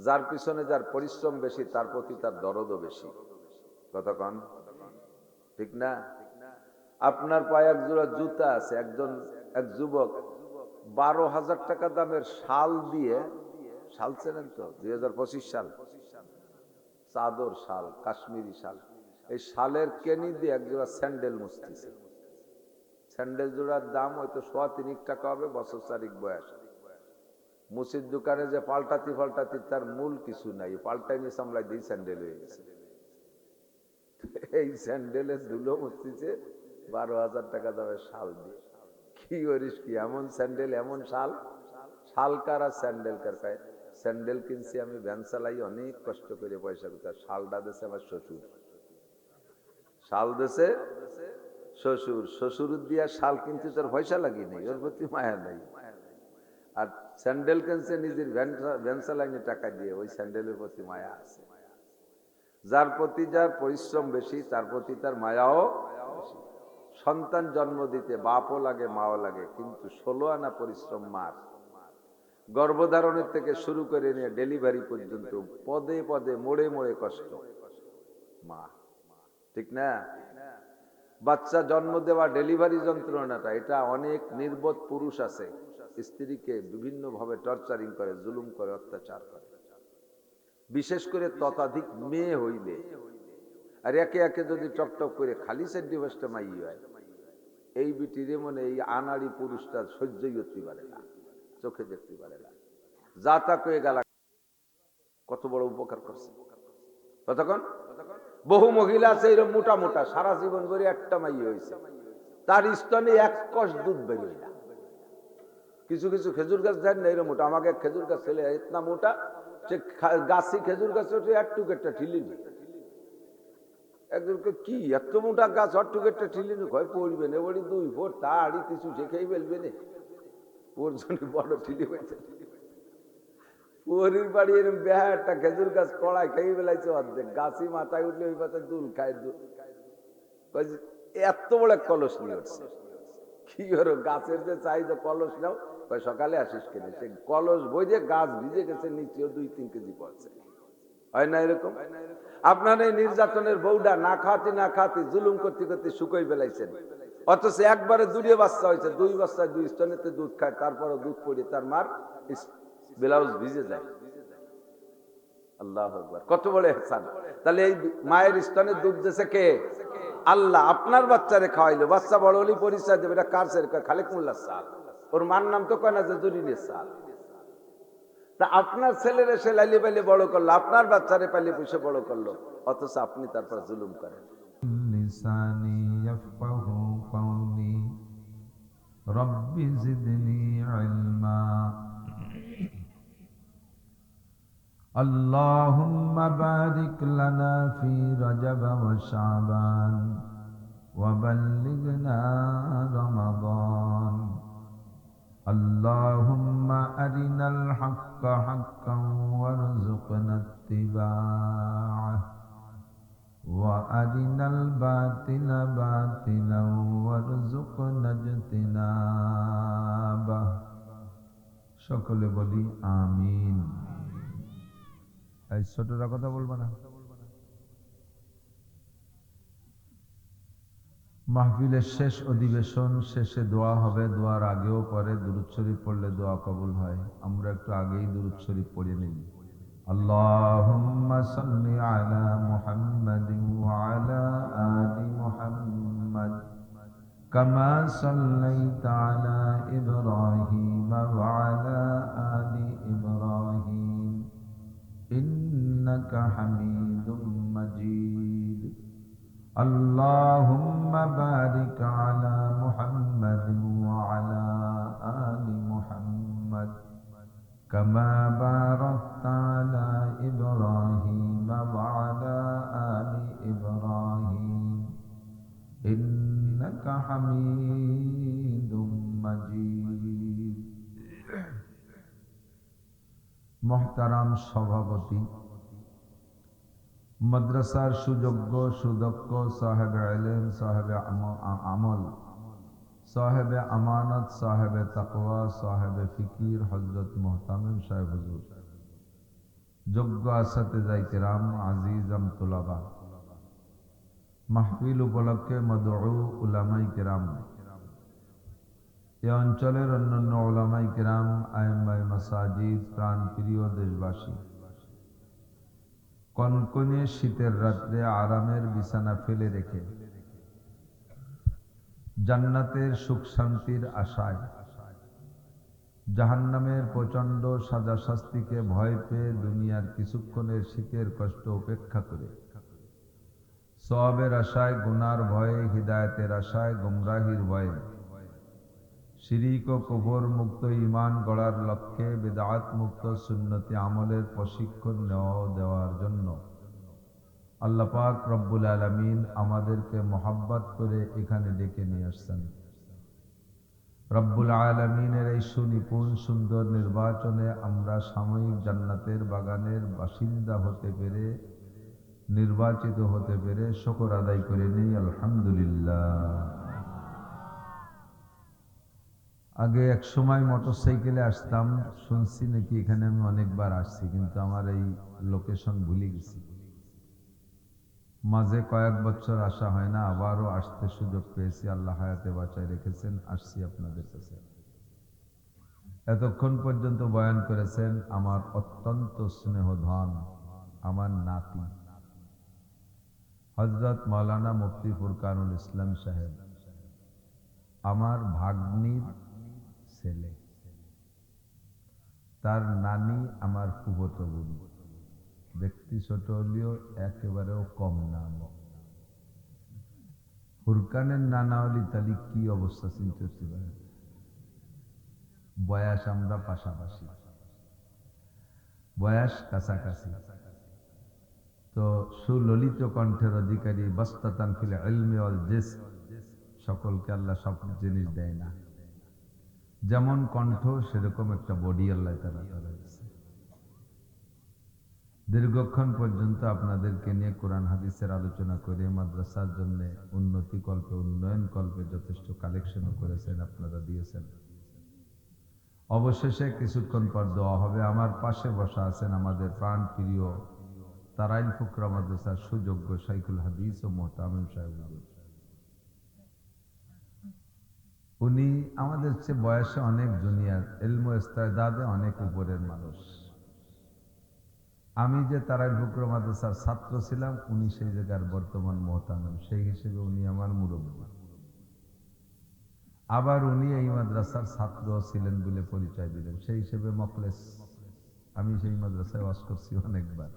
যার পিছনে যার পরিশ্রম বেশি তার প্রতি তার দরদও বেশি। কতক্ষণ ঠিক না? আপনার পায়ে এক জোড়া জুতা আছে, এক যুবক 12,000 টাকা দামের শাল দিয়ে, শাল চেনেন তো, 2025 সাল, চাদর শাল, কাশ্মীরি শাল, এই শালের কেনি দিয়ে এক জোড়া স্যান্ডেল মুছতেছে। স্যান্ডেল জোড়ার দাম হয়তো 3.25 টাকা হবে, বছর 4 বয়স। মুচির দোকানে যে পাল্টাতি তার মূল কিছু নাই, পাল্টাই নিয়ে সামলাই দিয়ে স্যান্ডেল হয়ে গেছে। এই স্যান্ডেলের ধুলো মুছতেছে 12,000 টাকা দামের শাল দিয়ে। কি করিস কি, এমন স্যান্ডেল এমন শাল, শাল কার আর স্যান্ডেল কার? পায় স্যান্ডেল কিনছি আমি ভ্যান চালাই অনেক কষ্ট করে পয়সা কোথায়, শালটা দেশে আমার শ্বশুর, শাল দেশে শ্বশুর, শ্বশুর দিয়া শাল কিনতে তোর পয়সা লাগি নেই, ওর প্রতি মায়া নাই। আর স্যান্ডেল কিনছে নিজের ভ্যান চালাইনি টাকা দিয়ে, ওই স্যান্ডেলের প্রতি মায়া আছে। যার প্রতি যার পরিশ্রম বেশি তার প্রতি তার মায়াও বেশি। সন্তান জন্ম দিতে বাপও লাগে মাও লাগে, কিন্তু 16 আনা পরিশ্রম মার। গর্ভধারণের থেকে শুরু করে নিয়ে ডেলিভারি পর্যন্ত পদে পদে মোড়ে মোড়ে কষ্ট মা, ঠিক না? বাচ্চা জন্ম দেওয়া, ডেলিভারি যন্ত্রণাটা, এটা অনেক নির্বোধ পুরুষ আছে, স্ত্রীকে বিভিন্ন ভাবে টর্চারিং করে, জুলুম করে, অত্যাচার করে। বিশেষ করে ততাধিক মেয়ে হইলে, আর একে একে যদি টপ করে খালি সেন্টিভাসটা মাই হয়, এই বিটিরে মনে এই আনাড়ি পুরুষটা সহ্যই করতে পারে না, চোখে দেখতে পারে না, যা তা কয়ে গেল। কত বড় উপকার করছে কতক্ষণ। বহু মহিলা আছে এরকম মোটা মোটা, সারা জীবন ধরে একটা মাই হয়েছে, তার স্তনে 1 কষ দুধ বেরোয় না। কিছু কিছু খেজুর গাছ দেন না এরকম মোটা, আমাকে খেজুর গাছ ছেলে ইতনা মোটা, সে গাছি খেজুর গাছ একটুকু একটা ঠিলি নেই। একজনকে কি এত মোটা গাছ অট্টুকু একটা ঠিলি নি, ভয় পড়বে না, বলি 2 ফুট তাড়ি কিছু শেখেই ফেলবে না, ওর জন্য বড় ঠিলি হয়েছে। পুরীর বাড়ি এরকম বেহা একটা খেজুর গাছ কড়াই খেয়ে ফেলাইছে অর্ধেক, গাছি মাথায় উঠলে ওই পাশে দুল খায়, এত বড় কলস নিয়ে উঠছে। কি করো, গাছের যে চাই যে কলস নাও, সকালে আসিস কিনে, সে কলস বই দিয়ে গাছ ভিজে গেছে, নিচেও 2-3 কেজি পড়ছে। হয় না এরকম? আপনার এই নির্যাতনের বউডা না খাওয়াতে জুলুম করতে করতে শুকোই ফেলাইছেন, অথচ একবারে 2 বাচ্চা হয়েছে, 2 বাচ্চায় 2 স্তনেতে দুধ খায়, তারপরও দুধ পড়ে তার মার ব্লাউজ ভিজে যায়। আল্লাহু আকবার, কত বড় ইহসান। তাহলে এই মায়ের স্তনে দুধ দিয়েছে কে? আল্লাহ। আপনার বাচ্চারে খাওয়াইলো, বাচ্চা বড় হলে পরিচয় দেবে, এটা কার ছেলে? খালেক মোল্লা সাল। ওর মার নাম তো কয় না যে জরিনের সাল। তা আপনার ছেলেরে সে লাইলে পাইলে বড় করলো, আপনার বাচ্চারে পাইলে পুষে বড় করলো, অথচ আপনি তারপর জুলুম করেন। লিসানি ইয়াফকাহু কওলি রব্বি জিদনি ইলমা। আল্লাহুম্মা বারিক লানা ফি রজব ওয়া শাবান ওয়া বাল্লিগনা রমাদান। আল্লাহুম্মা আরিনাল হাক্কা হাক্কান ওয়ারযুকনা ইত্তিবা'আহ ওয়া আরিনাল বাতিলা বাতিলান ওয়ারযুকনা ইজতিনাবাহ। সকলে বলি আমিন। এই ছোটরা কথা বলবা না। মাহফিলের শেষ অধিবেশন, শেষে দোয়া হবে, দোয়ার আগেও পরে দুরূদ শরীফ পড়লে দোয়া কবুল হয়। আমরা একটু আগেই দুরূদ শরীফ পড়ে নেই। আল্লাহুম্মা সাল্লি আলা মুহাম্মাদিন ওয়া আলা আলি মুহাম্মাদ কামা সাল্লাইতা আলা ইব্রাহিম ওয়া আলা আলি ইব্রাহিম ইন্নাকা হামিদুম মাজিদ। আল্লাহুম্মা বারিক আলা মুহাম্মাদিন ওয়া আলা আলি মুহাম্মাদ কামা বারাকতা আলা ইব্রাহিম ওয়া আলা আলি ইব্রাহিম ইন্নাকা হামিদুম মাজিদ। মুহতারাম সভাপতি, মাদ্রাসার সুযোগ্য সুদক্ষ সাহেবে ইলম, সাহেবে আমল, সাহেবে আমানত, সাহেবে তাকওয়া, সাহেবে ফিকির হযরত মুহতামিম সাহেব হুজুর, যোগ্য আসাতেজায়ে কেরাম, আজিজাম তুলাবা, মাহফিল উপলক্ষে মদউ উলামায়ে কেরাম, এ অঞ্চলের অন্যান্য উলামায়ে কেরাম, আইম্মায়ে মাসাজিদ, প্রাণপ্রিয় দেশবাসী, কনকনে শীতের রাত্রে আরামের বিছানা ফেলে রেখে জান্নাতের সুখ শান্তির আশায় জাহান্নামের প্রচণ্ড সাজা শাস্তিকে ভয় পেয়ে দুনিয়ার কিছুক্ষণের শীতের কষ্ট উপেক্ষা করে সওয়াবের আশায়, গুনার ভয়ে, হিদায়াতের আশায়, গুমরাহির ভয়ে, শিরিক ও কুফর মুক্ত ঈমান গড়ার লক্ষ্যে বিদআত মুক্ত সুন্নতি আমলের প্রশিক্ষণ দেওয়ার জন্য আল্লাহ পাক রব্বুল আলামিন আমাদেরকে মহব্বত করে এখানে ডেকে নিয়ে আসছেন। রব্বুল আলামিনের এই সুনিপুণ সুন্দর নির্বাচনে আমরা সাময়িক জান্নাতের বাগানের বাসিন্দা হতে পেরে, নির্বাচিত হতে পেরে শুকর আদায় করে নেই আলহামদুলিল্লাহ। আগে এক সময় মোটরসাইকেলে আসতাম, শুনছি নাকি এখানে আমি অনেকবার আসছি, কিন্তু আমার এই লোকেশন ভুলে গেছি। মাঝে কয়েক বছর আসা হয় না, আবারও আসতে সুযোগ পেয়েছি, আল্লাহ হায়াতে বাঁচায় রেখেছেন, আসছি আপনাদের কাছে। এতক্ষণ পর্যন্ত বয়ান করেছেন আমার অত্যন্ত স্নেহধন, আমার নাতি হযরত মাওলানা মুফতি ফুরকানুল ইসলাম সাহেব, আমার ভাগ্নির ছেলে, তার নানি আমার ফুফতো বোন, ব্যক্তি ছোট হলেও একেবারেও কম না। ফুরকানের নানা হলি তাহলে কি অবস্থা চিন্তা করতে পারেন। বয়স আমরা পাশাপাশি, বয়স কাছাকাছি, তো সুললিত কণ্ঠের অধিকারী, বাস্তাতান ফিল ইলমি ওয়াল জিসম, সকলকে আল্লাহ সব জিনিস দেয় না। যেমন কণ্ঠ সেরকম একটা বডি আল্লাহ তাআলা দিয়েছে। দীর্ঘক্ষণ পর্যন্ত আপনাদেরকে নিয়ে কোরআন হাদিসের আলোচনা করে মাদ্রাসার জন্য উন্নতি কল্পে, উন্নয়ন কল্পে যথেষ্ট কালেকশনও করেছেন, আপনারা দিয়েছেন। অবশেষে কিছুক্ষণ পর দোয়া হবে। আমার পাশে বসা আছেন আমাদের প্রাণ প্রিয় তারাইল ফুকরা মাদ্রাসার সুযোগ্য শাইখুল হাদিস ও মুহতামিম সাহেব। উনি আমাদের চেয়ে বয়সে অনেক জুনিয়র, ইলম ও ইস্তেদাদে অনেক উপরের মানুষ। আমি যে তারাইল ফুকরা মাদ্রাসার ছাত্র ছিলাম, উনি সেই জায়গার বর্তমান মুহতামিম, সেই হিসেবে উনি আমার মুরব্বী। আবার উনি এই মাদ্রাসার ছাত্র ছিলেন বলে পরিচয় দিলেন, সেই হিসেবে মখলেস। আমি সেই মাদ্রাসায় ওয়াজ করছি অনেকবার।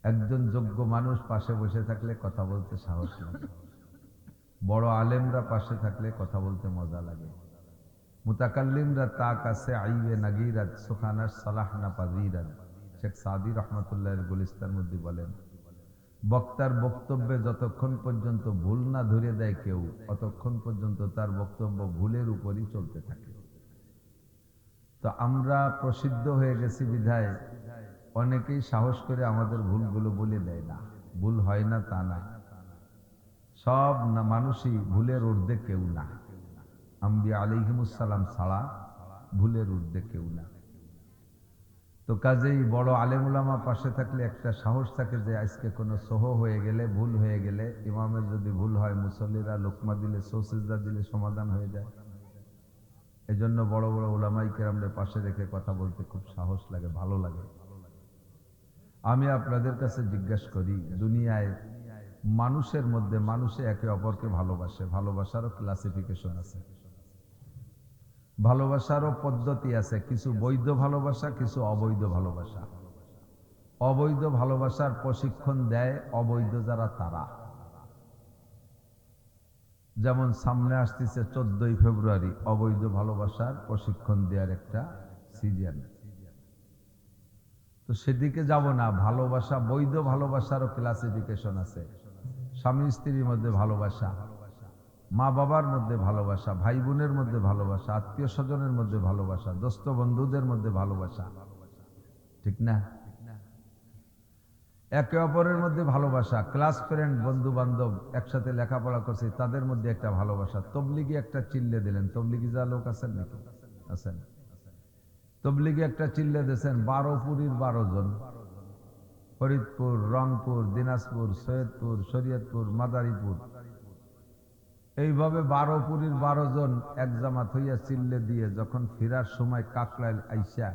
একজন যোগ্য মানুষ পাশে বসে থাকলে কথা বলতে সাহস লাগে, বড় আলেমরা পাশে থাকলে কথা বলতে মজা লাগে। মুতাকাল্লিমরা তা কাছে আইবে নাগিরাত সুখানার সালাহ না পাজিরাত, শেখ সাদি রহমতুল্লাহের গুলিস্তার মধ্যে বলেন, বক্তার বক্তব্যে যতক্ষণ পর্যন্ত ভুল না ধরে দেয় কেউ, ততক্ষণ পর্যন্ত তার বক্তব্য ভুলের উপরই চলতে থাকে। তো আমরা প্রসিদ্ধ হয়ে গেছি বিধায় অনেকেই সাহস করে আমাদের ভুলগুলো বলে দেয় না। ভুল হয় না তা না, সব না মানুষই ভুলের ঊর্ধ্বে কেউ না। আম্বিয়া আলাইহিমুস সালাম ছাড়া ভুলের ঊর্ধ্বে কেউ না। তো কাজেই বড় আলেম উলামা পাশে থাকলে একটা সাহস থাকে যে আজকে কোনো সহ হয়ে গেলে, ভুল হয়ে গেলে, ইমামের যদি ভুল হয়, মুসল্লিরা লোকমা দিলে, সৌসিজদা দিলে সমাধান হয়ে যায়। এজন্য বড় বড় উলামায়ে কেরামদের পাশে রেখে কথা বলতে খুব সাহস লাগে, ভালো লাগে। আমি আপনাদের কাছে জিজ্ঞাসা করি, দুনিয়ায় মানুষের মধ্যে মানুষে একে অপরকে ভালোবাসে, ভালোবাসারও ক্লাসিফিকেশন আছে, ভালোবাসারও পদ্ধতি আছে। কিছু বৈধ ভালোবাসা, কিছু অবৈধ ভালোবাসা। অবৈধ ভালোবাসার প্রশিক্ষণ দেয় অবৈধ যারা, তারা। যেমন সামনে আসতেছে 14ই ফেব্রুয়ারি, অবৈধ ভালোবাসার প্রশিক্ষণ দেওয়ার একটা সিজন। তো সেদিকে যাব না। ভালোবাসা, বৈধ ভালোবাসারও ক্লাসিফিকেশন আছে। স্বামী স্ত্রীর মধ্যে ভালোবাসা, মা বাবার মধ্যে ভালোবাসা, ভাই বোনের মধ্যে ভালোবাসা, আত্মীয় স্বজনের মধ্যে ভালোবাসা, দোস্ত বন্ধুদের মধ্যে ভালোবাসা, ঠিক না? একে অপরের মধ্যে ভালোবাসা, ক্লাস ফ্রেন্ড, বন্ধু বান্ধব, একসাথে লেখাপড়া করছে, তাদের মধ্যে একটা ভালোবাসা। তবলিগি একটা চিল্লে দিলেন, তবলিগি যা লোক আছেন নাকি? আছেন। তবলিগে একটা চিল্লে দিয়েছেন 12 পুরীর 12 জন, ফরিদপুর, রংপুর, দিনাজপুর, সৈয়দপুর, শরীয়তপুর, মাদারীপুর, এইভাবে 12 পুরীর 12 জন এক জামাত হইয়া চিল্লে দিয়ে যখন ফেরার সময় কাকরাইল আইসা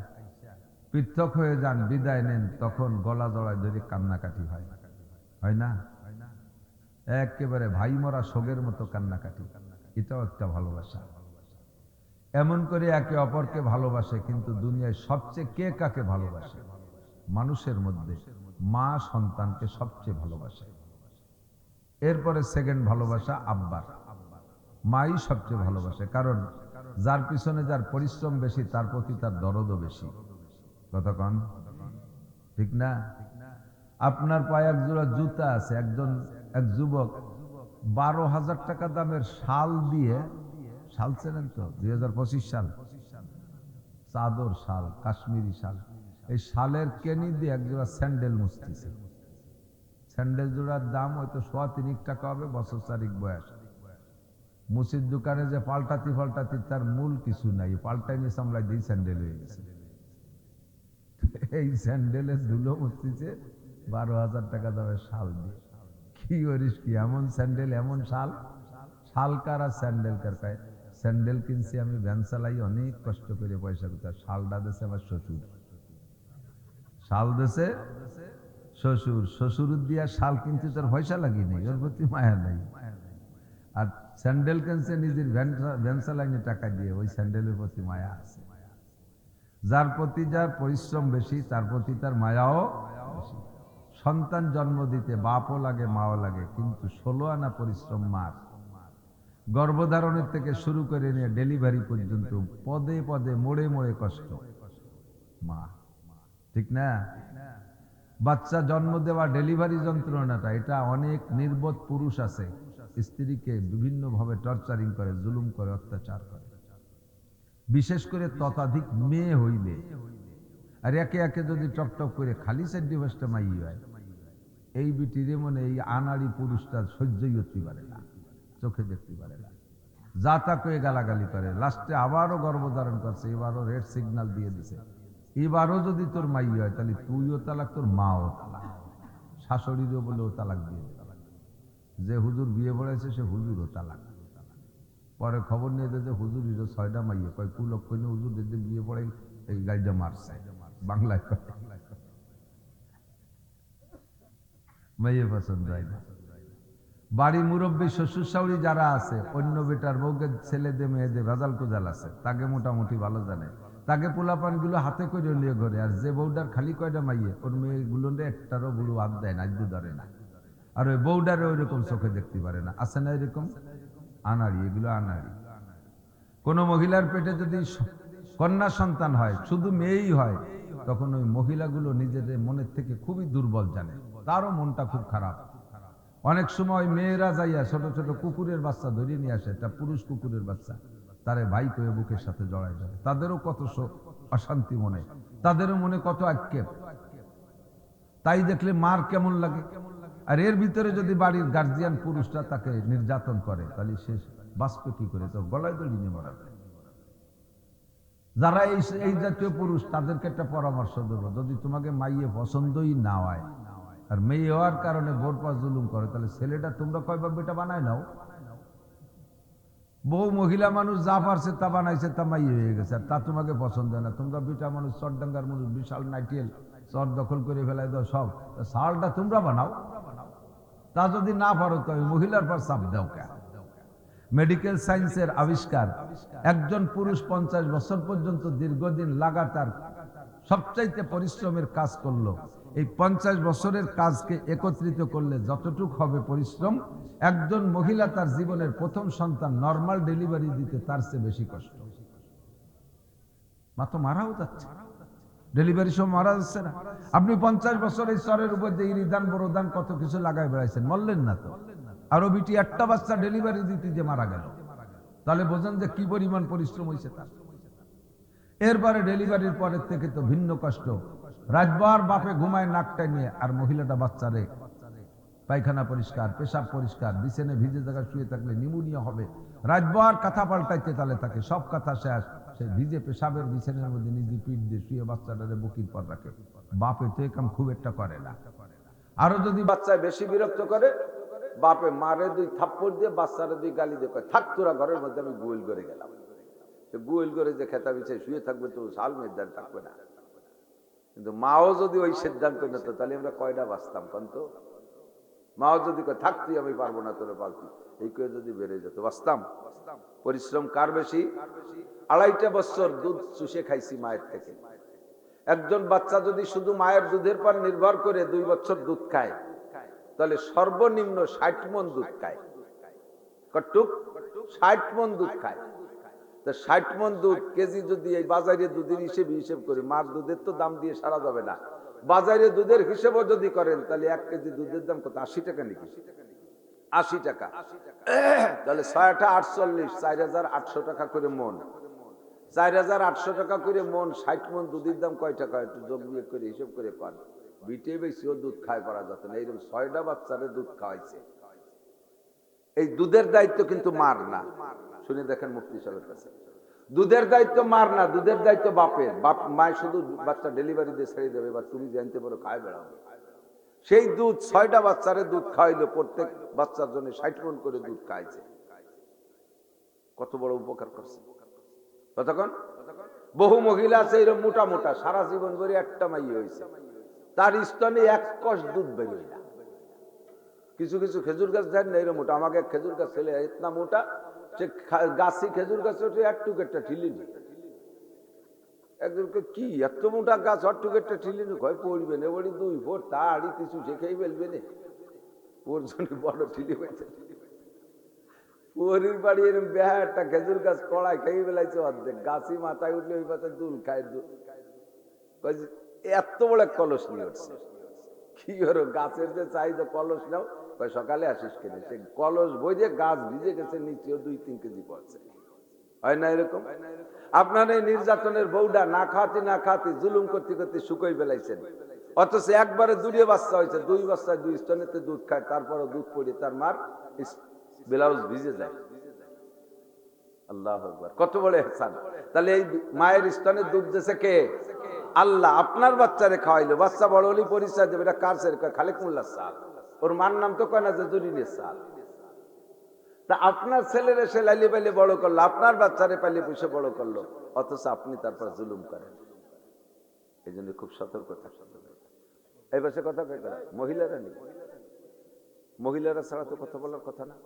পৃথক হয়ে যান, বিদায় নেন, তখন গলা জড়ায় ধরে কান্নাকাটি হয়, হয় না? একেবারে ভাই মরা শোকের মতো কান্নাকাটি। এটাও একটা ভালোবাসা। এমন করে একে অপরকে ভালোবাসে। কিন্তু দুনিয়ায় সবচেয়ে কে কাকে ভালোবাসে? মানুষের মধ্যে মা সন্তানকে সবচেয়ে ভালোবাসে। এরপরে সেকেন্ড ভালোবাসা আব্বার, মাই সবচেয়ে ভালোবাসে। কারণ যার পিছনে যার পরিশ্রম বেশি তার প্রতি তার দরদও বেশি। কতক্ষণ ঠিক না? আপনার পায়ে এক জোড়া জুতা আছে, এক যুবক 12,000 টাকা দামের শাল দিয়ে, শাল চেনেন তো, 2025 সাল, চাদর শাল, কাশ্মীরি শাল, এই শালের কেনি দিয়ে এক জোড়া স্যান্ডেল মুছতেছে। স্যান্ডেল জোড়ার দাম হয়তো 3.25 টাকা হবে, বছর 4 বয়স। মুসির দোকানে যে পাল্টাতি তার মূল কিছু নাই, পাল্টাই নিয়ে সামলাই দিয়ে স্যান্ডেল হয়ে গেছে। এই স্যান্ডেলের ধুলো মুছতেছে 12,000 টাকা দামের শাল দিয়ে। কি করিস কি, এমন স্যান্ডেল এমন শাল, শাল কার আর স্যান্ডেল কার? পায় স্যান্ডেল কিনছি আমি ভ্যান চালাই অনেক কষ্ট করে পয়সা কোথায়, শালটা দেশে আমার শ্বশুর, শাল দেশে শ্বশুর, শ্বশুর দিয়া শাল কিনতে তোর পয়সা লাগি নেই, ওর প্রতি মায়া নেই। আর স্যান্ডেল কিনছে নিজের ভ্যান চালাইনি টাকা দিয়ে, ওই স্যান্ডেলের প্রতি মায়া আছে। যার প্রতি যার পরিশ্রম বেশি তার প্রতি তার মায়াও বেশি। সন্তান জন্ম দিতে বাপও লাগে মাও লাগে, কিন্তু 16 আনা পরিশ্রম মার। গর্ভধারণের থেকে শুরু করে নিয়ে ডেলিভারি পর্যন্ত পদে পদে মোড়ে মোড়ে কষ্ট মা, ঠিক না? বাচ্চা জন্ম দেওয়া, ডেলিভারি যন্ত্রণাটা, এটা অনেক নির্বোধ পুরুষ আছে, স্ত্রীকে বিভিন্নভাবে টর্চারিং করে, জুলুম করে, অত্যাচার করে। বিশেষ করে ততাধিক মেয়ে হইলে, আর একে একে যদি টপটপ করে খালি সেন্টিভাসটা মাই হয়, এই বিটিরে মনে এই আনাড়ি পুরুষটা সহ্যই করতে পারে না, চোখে দেখতে পারে না, যা তা করে গালাগালি করে। লাস্টে আবারও গর্ভধারণ করছে, এবারও রেড সিগন্যাল দিয়ে দিছে, এবারও যদি তোর মাই হয় তাহলে তুইও তালাক, তোর মাও তালাক, শাশুড়িরও বলেও তালাক দিয়ে দেবে। যে হুজুর বিয়ে পড়াইছে সে হুজুরও তালাক। পরে খবর নিয়ে যে হুজুরিরও 6টা মাইয়ে, কয় কুলক্ষ নিয়ে হুজুর যদি বিয়ে পড়ে এই গাড়িটা মারছে, বাংলায় মেয়ে পছন্দ হয় না। বাড়ি মুরব্বী শ্বশুর শাশুড়ি যারা আছে, অন্য বেটার বউকে ছেলেদের মেয়েদের ভেজাল কোজাল আছে, তাকে মোটামুটি ভালো জানে, তাকে পোলাপান গুলো হাতে করে নিয়ে ঘরে। আর যে বউটার খালি কয়টা মাইয়ে, ওর মেয়েগুলো একটারও বুড়ো হাত দেয় না, আজু ধরে না, আর ওই বউটারে ওই রকম চোখে দেখতে পারে না। আছে না এরকম আনাড়ি? এগুলো আনাড়ি। কোন মহিলার পেটে যদি কন্যা সন্তান হয়, শুধু মেয়েই হয়, তখন ওই মহিলাগুলো নিজেদের মনের থেকে খুবই দুর্বল জানে, তারও মনটা খুব খারাপ। অনেক সময় মেয়েরা যাইয়া ছোট ছোট কুকুরের বাচ্চা ধরিয়ে নিয়ে আসে, একটা পুরুষ কুকুরের বাচ্চা, তারে ভাই কয়ে বুকের সাথে জড়ায় ধরে। তাদেরও কত অশান্তি মনে, তাদেরও মনে কত আক্ষেপ। তাই দেখলে মার কেমন লাগে। আর এর ভিতরে যদি বাড়ির গার্জিয়ান পুরুষরা তাকে নির্যাতন করে, তাহলে সে বাঁচবে কি করে? তো গলায় দড়ি নিয়ে মারা যায়। যারা এই জাতীয় পুরুষ, তাদেরকে একটা পরামর্শ দেবো, যদি তোমাকে মাইয়ে পছন্দই না হয় আর মেয়ে হওয়ার কারণে ভোর পাস জুলুম করে, তাহলে ছেলেটা তোমরা কয়বার বেটা বানায় নাও। বহু মহিলা মানুষ যা পারছে তা বানাইছে, তা মাইয়ে হয়ে গেছে, আর তা তোমাকে পছন্দ হয় না। তোমরা বেটা মানুষ, চরডাঙ্গার মানুষ, বিশাল নাইটিয়েল চর দখল করে ফেলাই দাও সব, শালটা তোমরা বানাও। তা যদি না পারো তো মহিলার পর চাপ দাও কেন? মেডিকেল সায়েন্সের আবিষ্কার, একজন পুরুষ 50 বছর পর্যন্ত দীর্ঘদিন লাগাতার সবচাইতে পরিশ্রমের কাজ করলো। এই 50 বছরের কাজকে একত্রিত করলে যতটুক হবে পরিশ্রম, একজন মহিলা তার জীবনের প্রথম সন্তান নরমাল ডেলিভারি দিতে তার চেয়ে বেশি কষ্ট। মা তো মারাও যাচ্ছে, ডেলিভারি সময় মারা যাচ্ছে না। আপনি 50 বছর এই চরের উপর দিয়ে ইরিদান বড়দান কত কিছু লাগাই বেড়াইছেন, মরলেন না তো। আরো বিটি একটা বাচ্চা ডেলিভারি দিতে যে মারা গেল, তাহলে বোঝেন যে কি পরিমাণ পরিশ্রম হয়েছে তার। এরপরে ডেলিভারির পরের থেকে তো ভিন্ন কষ্ট। রাতভর বাপে ঘুমায় নাকটা নিয়ে, আর মহিলাটা বাচ্চারে পায়খানা পরিষ্কার, পেশাব পরিষ্কার, বিছানে ভিজে জায়গায় শুয়ে থাকলে নিউমোনিয়া হবে, রাতভর কাঁথা পাল্টাইতে, তাহলে তাকে সব কথা শেষ, সে ভিজে পেশাবের বিছানার মধ্যে নিজে পিঠ দিয়ে শুয়ে বাচ্চাটারে বুকির পর রাখে। বাপে তো এ কাম খুব একটা করে না। আরো যদি বাচ্চা বেশি বিরক্ত করে, বাপে মারে 2 থাপ্পড় দিয়ে, বাচ্চারা 2 গালি দিয়ে কয়, থাক তোরা ঘরের মধ্যে, আমি গোয়েল করে গেলাম। সে গোয়েল করে যে খেতা বিছায় শুয়ে থাকবে, তো শাল মেয়েদার থাকবে না। কিন্তু মাও যদি ওই সিদ্ধান্ত নিত, তাহলে আমরা কয়টা বাঁচতাম কন্ত? মাও যদি কয়, থাক তুই, আমি পারবো না তোরা পালতি, এই করে যদি বেড়ে যেত, বাঁচতাম? পরিশ্রম কার বেশি? 2.5 বছর দুধ চুষে খাইছি মায়ের থেকে। একজন বাচ্চা যদি শুধু মায়ের দুধের পর নির্ভর করে 2 বছর দুধ খায়, তাহলে সর্বনিম্ন 60 মণ দুধ খায়। কটুক? 60 মণ দুধ খায়। তো 60 মণ দুধ কেজি যদি এই বাজারে দুধের হিসেব করি, মার দুধের তো দাম দিয়ে সারা যাবে না, বাজারে দুধের হিসেবও যদি করেন, তাহলে 1 কেজি দুধের দাম কত? 80 টাকা নাকি? 80 টাকা। তাহলে 6 48, 4800 টাকা করে মন। 4800 টাকা করে মন, 60 মণ দুধের দাম কয় টাকা? একটু যোগ বিয়োগ করে হিসেব করে পান। বিটে বেশিও দুধ খায় পারা যেত না। এইরকম 6টা বাচ্চারে দুধ খাওয়াইছে। এই দুধের দায়িত্ব কিন্তু মার না। শুনে দেখেন মুফতি সাহেবের কাছে, দুধের দায়িত্ব মার না, দুধের দায়িত্ব বাপের। বাপ মায় শুধু বাচ্চা ডেলিভারি দিয়ে ছেড়ে দেবে, এবার তুমি জানতে পারো খায় বেড়াও। সেই দুধ 6টা বাচ্চারে দুধ খাওয়াইলো, প্রত্যেক বাচ্চার জন্য 60 মণ করে দুধ খাইছে। কত বড় উপকার করছে কতক্ষণ? বহু মহিলা আছে এরকম মোটা মোটা, সারা জীবন ধরে একটা মাই হয়েছে, তার স্তনে 1 কষ দুধ বেরোয় না। কিছু কিছু খেজুর গাছ দেন না এরকম মোটা। আমাকে খেজুর গাছ ছেলে ইতনা মোটা, সে গাছি খেজুর গাছ ওঠে একটুক একটা ঠিলিনি। একজনকে কি এত মোটা গাছ অট্টুক একটা ঠিলিনি, ভয় পড়বে না, বলি 2 ফুট তাড়ি কিছু শেখেই ফেলবে না, ওর জন্য বড় ঠিলি হয়েছে। পরির বাড়ি এরকম বেহা একটা খেজুর গাছ কড়াই খেয়ে ফেলাইছে অর্ধেক, গাছি মাথায় উঠলে ওই পাশে দুল খায়। এত বড় কলস নিয়ে উঠছে, কি করো? গাছের যে চাহিদা, কলস নাও, সকালে আসিস কিনে, সে কলস বই যে গাছ ভিজে গেছে, নিচেও 2-3 কেজি পড়ছে। হয় না এরকম? আপনার এই নির্যাতনের বউডা না খাতে জুলুম করতে করতে শুকোই ফেলাইছেন, অথচ একবারে 2 বাচ্চা হয়েছে, 2 বাচ্চায় 2 স্তনেতে দুধ খায়, তারপরও দুধ পড়ে তার মার ব্লাউজ ভিজে যায়। আল্লাহু আকবার, কত বড় ইহসান! তাহলে এই মায়ের স্তনে দুধ দিয়েছে কে? আল্লাহ। আপনার বাচ্চারে খাওয়াইলো, বাচ্চা বড় হলে পরিচয় দেবে, এটা কার ছেলে? খালেক মোল্লার সাল। ওর মার নাম তো কয় না যে জরিনের সাল। তা আপনার ছেলের এসে লাইলে পাইলে বড় করলো, আপনার বাচ্চারে পাইলে পুষে বড় করলো, অথচ আপনি তারপর জুলুম করেন। এই জন্য খুব সতর্ক থাকতে হবে। এই পাশে কথা কয় না, মহিলারা নেই, মহিলারা ছাড়া তো কথা বলার কথা না।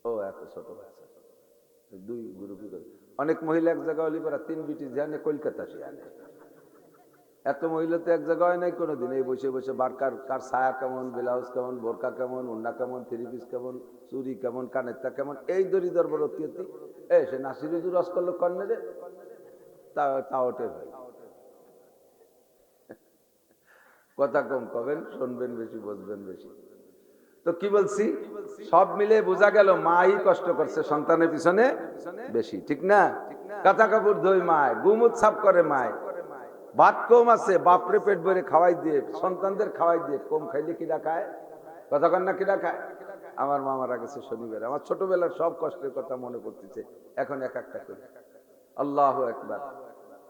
ও এত ছোট বাচ্চা, 2 গ্রুপই করে। অনেক মহিলা এক জায়গায় হলি পরা 3 বিটি জানে কলকাতা সে আনে। এত মহিলা তো এক জায়গায় হয় নাই কোনোদিন। এই বসে বসে বারকার কার ছায়া কেমন, ব্লাউজ কেমন, বোরকা কেমন, ওন্না কেমন, 3 পিস কেমন, চুরি কেমন, কানেরটা কেমন, এই দড়ি দরবার অতি সে নাসিরুজুর রস করলো কর্নে রে, তাও টের ভাই। কথা কম কবেন, শুনবেন বেশি, বুঝবেন বেশি। তো কি বলছি, সব মিলে বোঝা গেল মাই কষ্ট করছে সন্তানের পিছনে বেশি, ঠিক না? কাঁথা কাপড় ধোয় মায়, গুমুত সাফ করে মায়, ভাত কম আছে বাপরে পেট ভরে খাওয়াই দিয়ে, সন্তানদের খাওয়াই দিয়ে, কম খাইলে কিনা খায়? কথা কন না, কিনা খায়? আমার মা মারা গেছে শনিবারে, আমার ছোটবেলার সব কষ্টের কথা মনে পড়তেছে এখন এক একটা করে। আল্লাহু আকবার।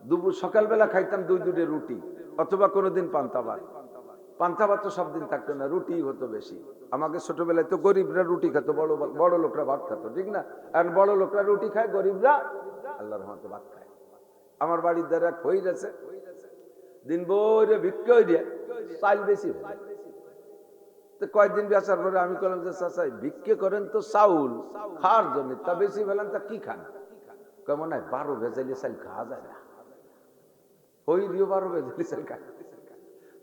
দুপুর সকালবেলা খাইতাম 2 রুটি, অথবা কোনোদিন পান্তা ভাত। পান্তা ভাত তো সব দিন থাকতো না, রুটি হতো বেশি। আমাকে ছোটবেলায় তো গরিবরা রুটি খেত, বড় লোকরা ভাত খেত, ঠিক না? আর বড় লোকরা রুটি খায়, গরিবরা আল্লাহর রহমতে ভাত খায়। আমার বাড়ির দ্বারা হয়ে গেছে, দিন ভরে বিক্রি দিয়ে চাল বেশি হয়। তো কয়েকদিন বেচার পরে আমি বললাম যে চাচা বিক্রি করেন তো চাউল খাওয়ার জন্য, তা বেশি ফেলেন, তা কি খান? কেমন হয় 12 ভেজালি চাল খাওয়া যায় না, হইলিও 12 ভেজালি চাল খায়।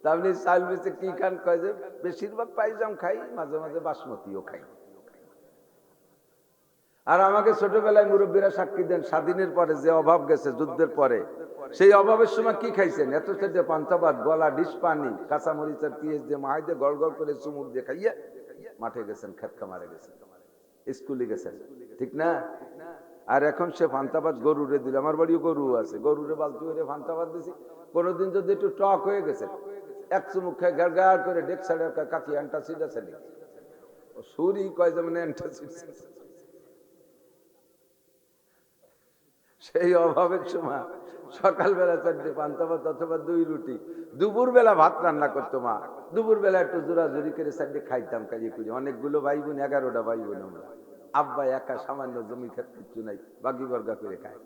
তা আপনি চাল বেশি কি খান? কয় যে বেশিরভাগ পাইজাম খাই, মাঝে মাঝে বাসমতিও খাই। আর আমাকে ছোটবেলায় মুরব্বীরা সাক্ষী দেন, স্বাধীনের পরে যে অভাব গেছে যুদ্ধের পরে, সেই অভাবের সময় কি খাইছেন? এত সাথে পান্তা ভাত, গলা ডিশ পানি, কাঁচামরিচের পিঁয়াজ দিয়ে মাই দিয়ে গড় গড় করে চুমুক দিয়ে খাইয়ে মাঠে গেছেন, খেত খামারে গেছেন, স্কুলে গেছেন, ঠিক না? আর এখন সে পান্তা ভাত গরুরে দিল, আমার বাড়িও গরু আছে, গরুরে বালতি করে পান্তা ভাত দিছি। কোনোদিন যদি একটু টক হয়ে গেছে, এক চুমুক খায় গাড় গাড় করে ডেক সাইডে কাকি অ্যান্টাসিড আছে নি, সুরি কয় যেমন অ্যান্টাসিড। সেই অভাবের সময় সকালবেলা 4টে পান্তা ভাত অথবা 2 রুটি, দুপুরবেলা ভাত রান্না করতো মা। দুপুরবেলা একটু জোরাজুরি করে 4টে খাইতাম, কাজে কুজে অনেকগুলো ভাই বোন, 11টা ভাই বোন আমরা। আব্বা একা, সামান্য জমি খেত কিচ্ছু নাই, বাকি বর্গা করে খায়।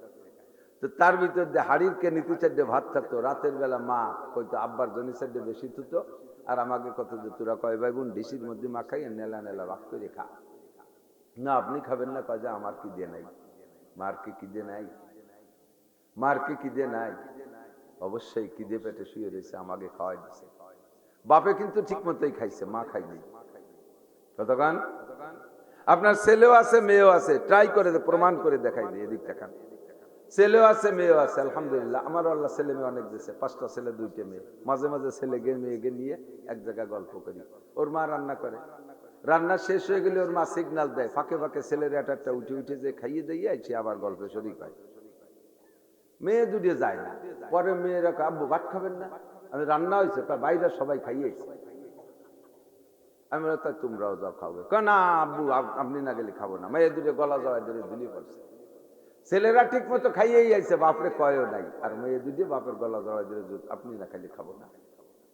তো তার ভিতর দিয়ে হাড়ির কে নিতে 4টে ভাত থাকতো। রাতের বেলা মা কইতো আব্বার জন্য 4টে বেশি থুতো, আর আমাকে কত যে তোরা কয় ভাই বোন ডিসির মধ্যে মাখাই নেলা নেলা ভাগ করে খা। না আপনি খাবেন না, কাজে আমার কি দিয়ে নাই, মার কি দিয়ে নাই, মার কি দিয়ে নাই। অবশ্যই কিদে পেটে শুয়ে রয়েছে, আমাকে খাওয়াই দিছে। বাপে কিন্তু ঠিক মতোই খাইছে, মা খাইনি। কতক্ষণ আপনার ছেলেও আছে মেয়েও আছে, ট্রাই করে প্রমাণ করে দেখাই দিই। এদিক দেখান, ছেলেও আছে মেয়েও আছে। আলহামদুলিল্লাহ, আমারও আল্লাহ ছেলে মেয়ে অনেক দিয়েছে, 5টা ছেলে 2টে মেয়ে। মাঝে মাঝে ছেলেকে মেয়েকে নিয়ে এক জায়গায় গল্প করি। ওর মা রান্না করে, রান্না শেষ হয়ে গেলে ওর মা সিগন্যাল দেয়, ফাঁকে ফাঁকে ছেলের একটা উঠে উঠে যে খাইয়ে দিয়ে আইছে, আবার গল্পে শরীক হয়। মেয়ে 2টে যায় না। পরে মেয়েরা আব্বু ভাত খাবেন না, আমি রান্না হয়েছে বাইরে সবাই খাইয়েছি। আমি তাই তোমরাও যাও খাবে, না আব্বু আপনি না গেলে খাবো না। মেয়ে 2টে গলা জড়াই ধরে ঝুলিয়ে পড়ছে। ছেলেরা ঠিক মতো খাইয়েই আইছে, বাপরে কয়ও নাই, আর মেয়ে 2টে বাপের গলা জড়াই ধরে আপনি না খাইলে খাবো না।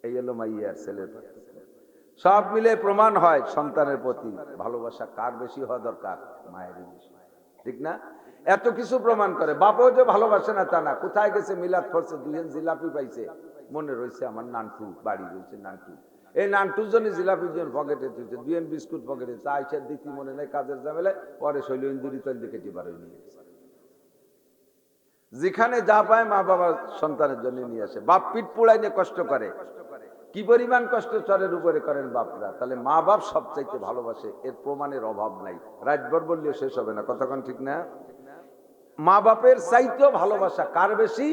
এই হলো মাইয়া আর ছেলের পার্থক্য। সব মিলে প্রমাণ হয় সন্তানের প্রতি ভালোবাসা কার বেশি হওয়া দরকার, মায়েরই বেশি, ঠিক না? এত কিছু প্রমাণ করে। বাপও যে ভালোবাসে না তা না। কোথায় গেছে মিলাদ করছে, 2 জিলাপি পাইছে, মনে রয়েছে আমার নানটু বাড়ি রয়েছে, নানটু এই নানটুর জন্য জিলাপির জন্য পকেটে তুলছে, 2 বিস্কুট পকেটে, চা ইচ্ছার দিচ্ছি মনে নেই, কাজের ঝামেলায় পরে শৈল ইন্দুরি তৈল দিকে টিপারে নিয়ে গেছে। যেখানে যা পায় মা বাবা সন্তানের জন্য নিয়ে আসে। বাপ পিঠ পোড়াই নিয়ে কষ্ট করে, কি পরিমাণ কষ্ট চরের উপরে করেন বাপরা। তাহলে মা বাপ সবচাইতে ভালোবাসে, এর প্রমাণের অভাব নাই। রাতভর বললেও শেষ হবে না, কতক্ষণ ঠিক না? মা বাপের চাইতেও ভালোবাসা কার বেশি?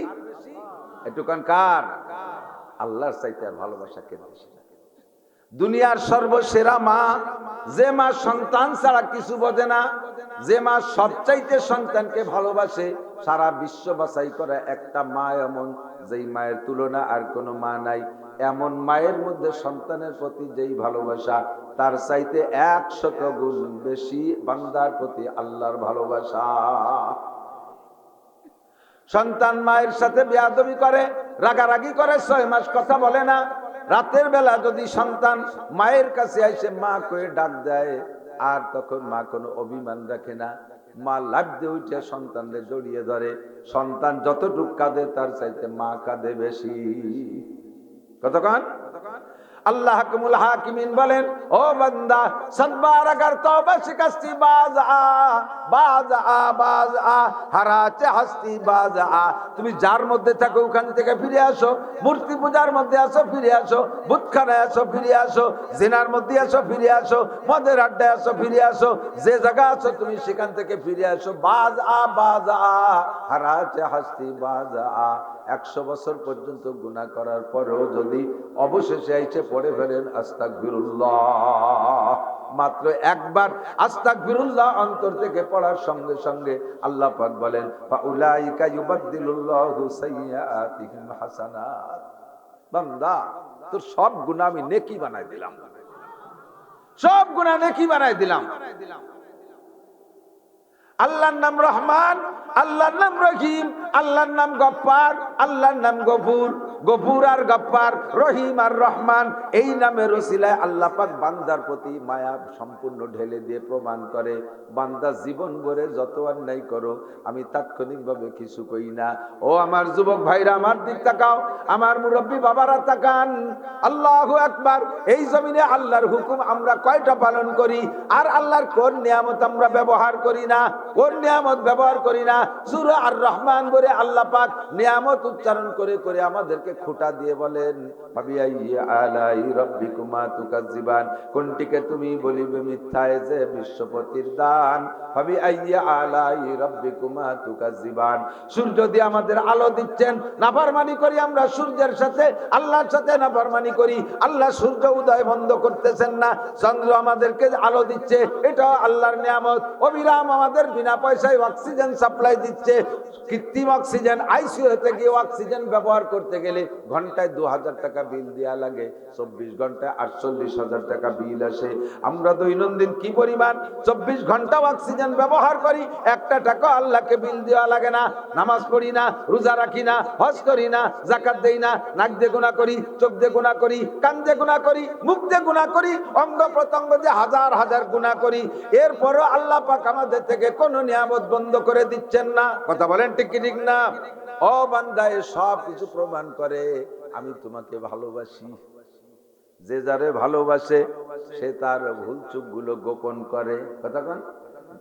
এটুকান কার? আল্লাহর চাইতে আর ভালোবাসা কে বেশি? দুনিয়ার সর্বসেরা মা, যে মা সন্তান ছাড়া কিছু বোঝে না, যে মা সবচাইতে সন্তানকে ভালোবাসে, সারা বিশ্ব বাছাই করে একটা মা এমন, যেই মায়ের তুলনা আর কোনো মা নাই। এমন মায়ের মধ্যে সন্তানের প্রতি যেই ভালোবাসা, তার চাইতে 100 গুণ বেশি বান্দার প্রতি আল্লাহর ভালোবাসা। সন্তান মায়ের সাথে বেয়াদবি করে, রাগারাগি করে, 6 মাস কথা বলে না, রাতের বেলা যদি সন্তান মায়ের কাছে এসে মা কয়ে ডাক দেয়, আর তখন মা কোনো অভিমান রাখে না, মা লাফ দিয়ে উঠে সন্তানদের জড়িয়ে ধরে। সন্তান যতটুক কাঁদে তার চাইতে মা কাঁদে বেশি। কতক্ষণ? আল্লাহ হাকিমুল হাকিমিন বলেন, ও বান্দা, 7 বার আগার তওবা শিকাস্তি বাজ আ হারাতে হাসতি বাজ আ। তুমি যার মধ্যে থাকো ওখান থেকে ফিরে আসো। মূর্তি পূজার মধ্যে আসো, ফিরে আসো। বুতখানায় আসো, ফিরে আসো। জিনার মধ্যে আসো, ফিরে আসো। মদের আড্ডায় আসো, ফিরে আসো। যে জায়গা আছো তুমি সেখান থেকে ফিরে আসো। বাজ আ হারাতে হাসতি বাজ আ। 100 বছর পর্যন্ত গুনাহ করার পরেও যদি অবশেষে এসে পড়ে ফেলেন আস্তাগফিরুল্লাহ, মাত্র একবার আস্তাগফিরুল্লাহ অন্তর থেকে পড়ার সঙ্গে সঙ্গে আল্লাহ পাক বলেন, ফাউলাইকা ইউবাদদিলুল্লাহু সাইয়্যাতিহিম হাসানাত। বান্দা, তোর সব গুনাহ আমি নেকি বানাই দিলাম, সব গুনাহ নেকি বানাই দিলাম। আল্লাহর নাম রহমান, আল্লাহর নাম রহিম, আল্লাহর নাম গফফার, আল্লাহর নাম গফুর। গফুর আর গফফার, রহিম আর রহমান, এই নামের ওসিলায় আল্লাহ পাক বান্দার প্রতি মায়া সম্পূর্ণ ঢেলে দিয়ে প্রমাণ করে, বান্দা জীবন ভরে যত অন্যায় করো আমি তাৎক্ষণিকভাবে কিছু কই না। ও আমার যুবক ভাইরা, আমার দিক তাকাও, আমার মুরব্বী বাবারা তাকান। আল্লাহু আকবার। এই জমিনে আল্লাহর হুকুম আমরা কয়টা পালন করি, আর আল্লাহর কোন নিয়ামত আমরা ব্যবহার করি না, কোন নিয়ামত ব্যবহার করি না। সূরা আর রহমান বলে আল্লাহ পাক নিয়ামত উচ্চারণ করে করে আমাদেরকে খোঁটা দিয়ে বলেন, ফাবিআইয়ি আলাই রাব্বিকুমা তুকাজ্জিবান। কোনটিকে তুমি বলিবে মিথ্যায় যে বিশ্বপতির দান। ফাবিআইয়ি আলাই রাব্বিকুমা তুকাজ্জিবান। সূর্য দিয়ে আমাদের আলো দিচ্ছেন, নাফরমানি করি আমরা সূর্যের সাথে, আল্লাহর সাথে নাফরমানি করি। আল্লাহ সূর্য উদয় বন্ধ করতেছেন না, চন্দ্র আমাদেরকে আলো দিচ্ছে, এটা আল্লাহর নিয়ামত। অবিরাম আমাদের বিনা পয়সায় অক্সিজেন সাপ্লাই দিচ্ছে। কৃত্রিম কৃত্রিম অক্সিজেন, আইসিইউতে গিয়ে অক্সিজেন ব্যবহার করতে গেলে ঘন্টায় 2000 টাকা বিল দেওয়া লাগে, 24 ঘন্টায় 48,000 টাকা বিল আসে। আমরা দৈনন্দিন কি পরিমাণ 24 ঘন্টা অক্সিজেন ব্যবহার করি, একটা টাকা আল্লাহকে বিল দেওয়া লাগে না। নামাজ পড়ি না, রোজা রাখি না, হজ করি না, যাকাত দেই না, নাক দিয়ে গুনাহ করি, চোখ দিয়ে গুনাহ করি, কান দিয়ে গুনাহ করি, মুখ দিয়ে গুনাহ করি, অঙ্গ প্রত্যঙ্গ দিয়ে হাজার হাজার গুনাহ করি, এরপরও আল্লাহ পাক আমাদের থেকে কোনো নিয়ামত বন্ধ করে দিচ্ছেন না। কথা বলেন ঠিক কি ঠিক না? ও বান্দা, সব কিছু প্রমাণ করে আমি তোমাকে ভালোবাসি। যে যারে ভালোবাসে সে তার ভুল চুক গুলো গোপন করে। কথা কন।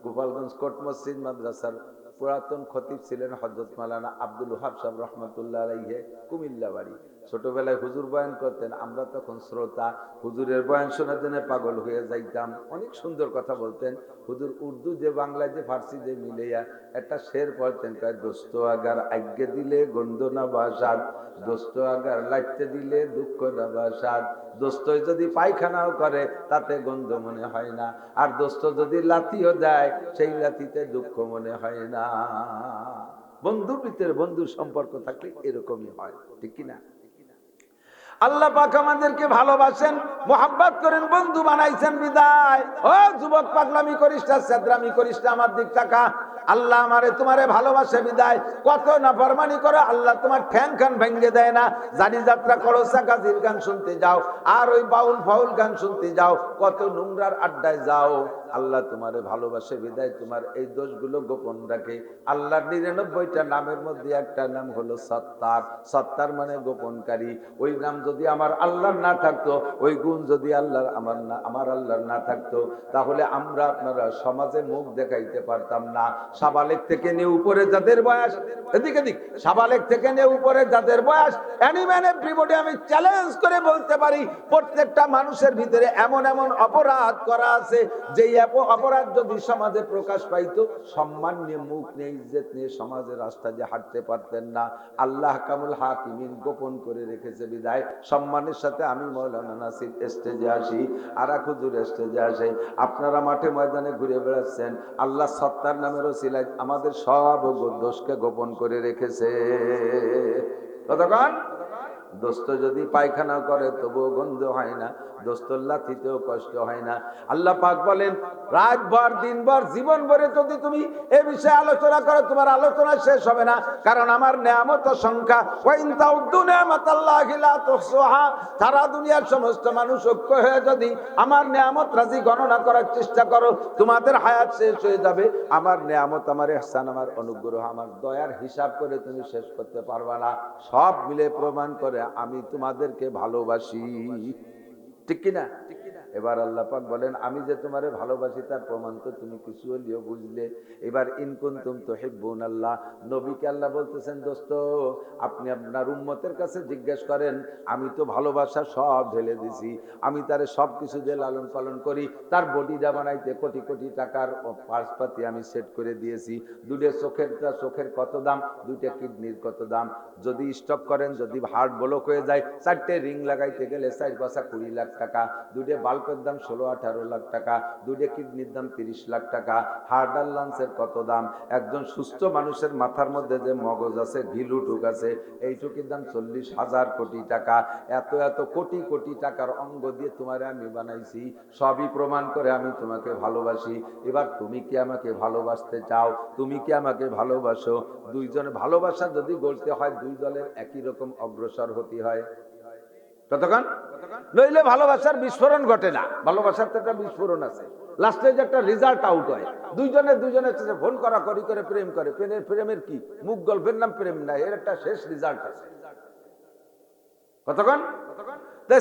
গোপালগঞ্জ কোট মসজিদ মাদ্রাসার পুরাতন খতিব ছিলেন হযরত মাওলানা আব্দুল ওহাব সাহেব রহমাতুল্লাহ আলাইহি, কুমিল্লা বাড়ি। ছোটবেলায় হুজুর বয়ান করতেন, আমরা তখন শ্রোতা, হুজুরের বয়ান শোনার জন্য পাগল হয়ে যাইতাম। অনেক সুন্দর কথা বলতেন হুজুর, উর্দু যে বাংলা যে ফার্সি যে মিলেয়া একটা শের পড়তেন, কয় দোস্ত আগার আজ্ঞে দিলে গন্ধ না বাসাদ, দোস্ত আগার লাইতে দিলে দুঃখ না বাসাদ। দোস্ত যদি পায়খানাও করে তাতে গন্ধ মনে হয় না, আর দোস্ত যদি লাথিও দেয় সেই লাথিতে দুঃখ মনে হয় না। বন্ধুর ভিতরে বন্ধুর সম্পর্ক থাকলে এরকমই হয়, ঠিক কিনা? আল্লাহ পাক আমাদেরকে ভালোবাসেন, মোহাব্বত করেন, বন্ধু বানাইছেন বিদায়। ও যুবক, পাগলামি করিস না, সেদরামি করিস না, আমার দিক তাকা। আল্লাহ আমারে তোমারে ভালোবাসে বিদায় কত নাফরমানি করো, আল্লাহ তোমার ঠ্যাং খান ভেঙে দেয় না। জানি যাত্রা করো, সাকাজির গান শুনতে যাও, আর ওই বাউল ফাউল গান শুনতে যাও, কত নোংরার আড্ডায় যাও। আল্লাহ তোমারে ভালোবাসে বিদায় তোমার এই দোষগুলো গোপন রাখে। আল্লাহর 99টা নামের মধ্যে একটা নাম হলো সত্তার। সত্তার মানে গোপনকারী। ওই নাম যদি আমার আল্লাহর না থাকতো, ওই গুণ যদি আল্লাহর আমার আল্লাহর না থাকতো, তাহলে আমরা আপনারা সমাজে মুখ দেখাইতে পারতাম না। সাবালেক থেকে নিয়ে উপরে যাদের বয়স, এদিকে দিক, সাবালেক থেকে নিয়ে উপরে যাদের বয়স, এনিম্যান এভরিবডি, আমি চ্যালেঞ্জ করে বলতে পারি প্রত্যেকটা মানুষের ভিতরে এমন এমন অপরাধ করা আছে, যেই অপরাধ যদি সমাজে প্রকাশ পাইতো, সম্মান নিয়ে, মুখ নিয়ে, ইজ্জত নিয়ে সমাজের রাস্তা দিয়ে হাঁটতে পারতেন না। আল্লাহ কামুল হাকিমিন গোপন করে রেখেছে বিদায় সম্মানের সাথে আমি মাওলানা নাসির স্টেজে আসি, আর এক হুজুর স্টেজে আসে। আপনারা মাঠে ময়দানে ঘুরে বেড়াচ্ছেন, আল্লাহ সত্তার নামের ওসিলায় আমাদের সব দোষকে গোপন করে রেখেছে। কতক্ষণ দোস্ত যদি পায়খানা করে তবুও গন্ধ হয় না, দোস্তর লাথিতেও কষ্ট হয় না। আল্লাহ পাক বলেন, রাতভর দিনভর জীবন ভরে যদি তুমি এ বিষয়ে আলোচনা করো, তোমার আলোচনা শেষ হবে না। কারণ আমার নেয়ামত সংখ্যা, ওয়াইন তাউদ্দু নিয়ামাতাল্লাহি লা তুহসুহা, সারা দুনিয়ার সমস্ত মানুষ ঐক্য হয়ে যদি আমার নেয়ামত রাজি গণনা করার চেষ্টা করো, তোমাদের হায়াত শেষ হয়ে যাবে। আমার নেয়ামত, আমার ইহসান, আমার অনুগ্রহ, আমার দয়ার হিসাব করে তুমি শেষ করতে পারবা না। সব মিলে প্রমাণ করে আমি তোমাদেরকে ভালোবাসি, ঠিক কিনা? এবার আল্লাহ পাক বলেন, আমি যে তোমারে ভালোবাসি তার প্রমাণ তো তুমি কিছু হলেও বুঝলে। এবার ইন কুনতুম তুহিব্বুনাল্লাহ, নবীকে আল্লাহ বলতেছেন, দোস্ত আপনি আপনার উম্মতের কাছে জিজ্ঞেস করেন, আমি তো ভালোবাসা সব ঢেলে দিছি, আমি তারে সব কিছু দিয়ে লালন পালন করি, তার বডিটা বানাইতে কোটি কোটি টাকার পার্সপাতি আমি সেট করে দিয়েছি। দুটো চোখের কত দাম, দুইটা কিডনির কত দাম, যদি স্টক করেন, যদি হার্ট ব্লক হয়ে যায়, 4টে রিং লাগাইতে গেলে 4-5 লাখ টাকা, দুটো বাল্বের দাম 16-18 লাখ টাকা, দুটো কিডনির দাম 30 লাখ টাকা, হার্ট আর লাংসের কত দাম, একজন সুস্থ মানুষের মাথার মধ্যে যে মগজ আছে, ঘিলুটুক আছে, এইটুকির দাম 40,000 কোটি টাকা। এত এত কোটি কোটি টাকার অঙ্গ দিয়ে তোমারে আমি বানাইছি, সবই প্রমাণ করে আমি তোমাকে ভালোবাসি। এবার তুমি কি আমাকে ভালোবাসতে চাও? তুমি কি আমাকে ভালোবাসো? দুইজনে ভালোবাসা যদি গড়তে হয়, দুই দলের একই রকম অগ্রসর হতে হয়। কতক্ষণ নইলে ভালোবাসার বিস্ফোরণ ঘটে না। ভালোবাসার তো একটা বিস্ফোরণ আছে, লাস্টে যে একটা রেজাল্ট আউট হয়। দুইজনের সাথে ফোন করা করি করে প্রেম করে, প্রেমের কি মুখ গল্পের নাম প্রেম না, এর একটা শেষ রেজাল্ট আছে। কতক্ষণ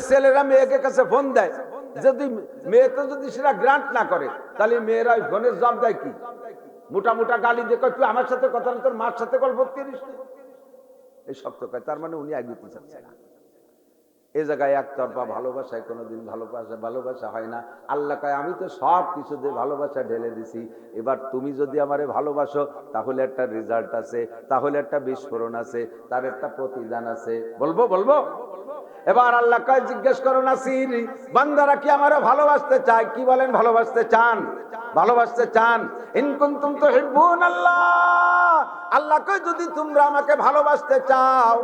ছেলেরা মেয়েকে কাছে ফোন দেয়, যদি মেয়ে তো যদি সেটা গ্রান্ট না করে, তাহলে মেয়েরা ফোনের জবাব দেয় কি? মোটা মোটা গালি দিয়ে কয়, তুই আমার সাথে কথা না, তোর মার সাথে গল্প করিস, এই সব তো কয়। তার মানে উনি আগে চাচ্ছে না। এই জায়গায় একতরফা ভালোবাসায় কোনোদিন ভালোবাসা হয় না। আল্লাহ কয়, আমি তো সব কিছু দিয়ে ভালোবাসা ঢেলে দিছি, এবার তুমি যদি আমারে ভালোবাসো তাহলে একটা রেজাল্ট আছে, তাহলে একটা বিস্ফোরণ আছে, তার একটা প্রতিদান আছে। বলবো এবার আল্লাহ কয়, জিজ্ঞেস করো নাসির, বান্দারা কি আমারে ভালোবাসতে চায়? কি বলেন, ভালোবাসতে চান? ইন কুনতুম তুহিব্বুনাল্লাহ, আল্লাহকে যদি তোমরা আমাকে ভালোবাসতে চাও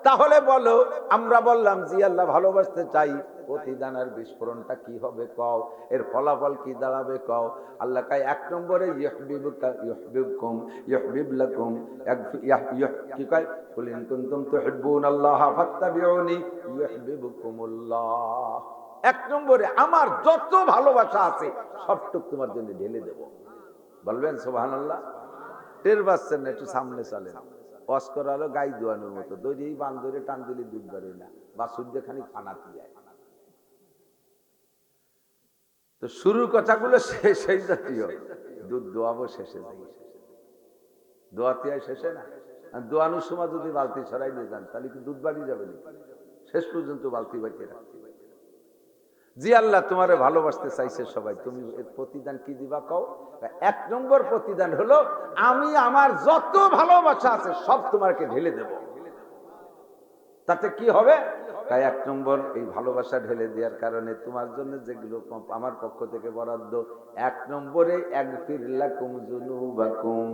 তাহলে বলো। আমরা বললাম জি আল্লাহ ভালোবাসতে চাই। প্রতিদানের বিস্ফোরণটা কি হবে কও, এর ফলাফল কি দাঁড়াবে কও। আল্লাহ কয় 1 নম্বরে ইউহিব্বুকা ইউহিব্বুকুম ইউহিব্বুলাকুম, কি কয় কুল ইন কুনতুম তুহিব্বুনাল্লাহ ফাত্তাবিউনি ইউহিব্বুকুমুল্লাহ। 1 নম্বরে আমার যত ভালোবাসা আছে সবটুক তোমার জন্য ঢেলে দেব। বলবেন সুবহানাল্লাহ? টের পাচ্ছেন না? একটু সামনে চলেন। ওয়াজ করা হলো গাই দোয়ানোর মতো, দড়ি বান ধরে টান দিলে দুধ বেরোয় না, বা সূর্য খানি ফানাতে যায়। তো শুরুর কথাগুলো সেই জাতীয়। দুধ দোয়াবো শেষে যাই, দোয়াতে শেষে না। দোয়ানোর সময় যদি বালতি ছড়াই নিয়ে যান তাহলে কি দুধ বাড়ি যাবে না? শেষ পর্যন্ত বালতি বাইতে রাখতে। জি আল্লাহ তোমারে ভালোবাসতে চাইছে সবাই, তুমি এর প্রতিদান কি দিবা কও। 1 নম্বর প্রতিদান হলো আমি আমার যত ভালোবাসা আছে সব তোমাকে ঢেলে দেব। তাতে কি হবে? তাই 1 নম্বর এই ভালোবাসা ঢেলে দেওয়ার কারণে তোমার জন্য যেগুলো আমার পক্ষ থেকে বরাদ্দ, 1 নম্বরে ইয়াগফির লাকুম যুনুবাকুম।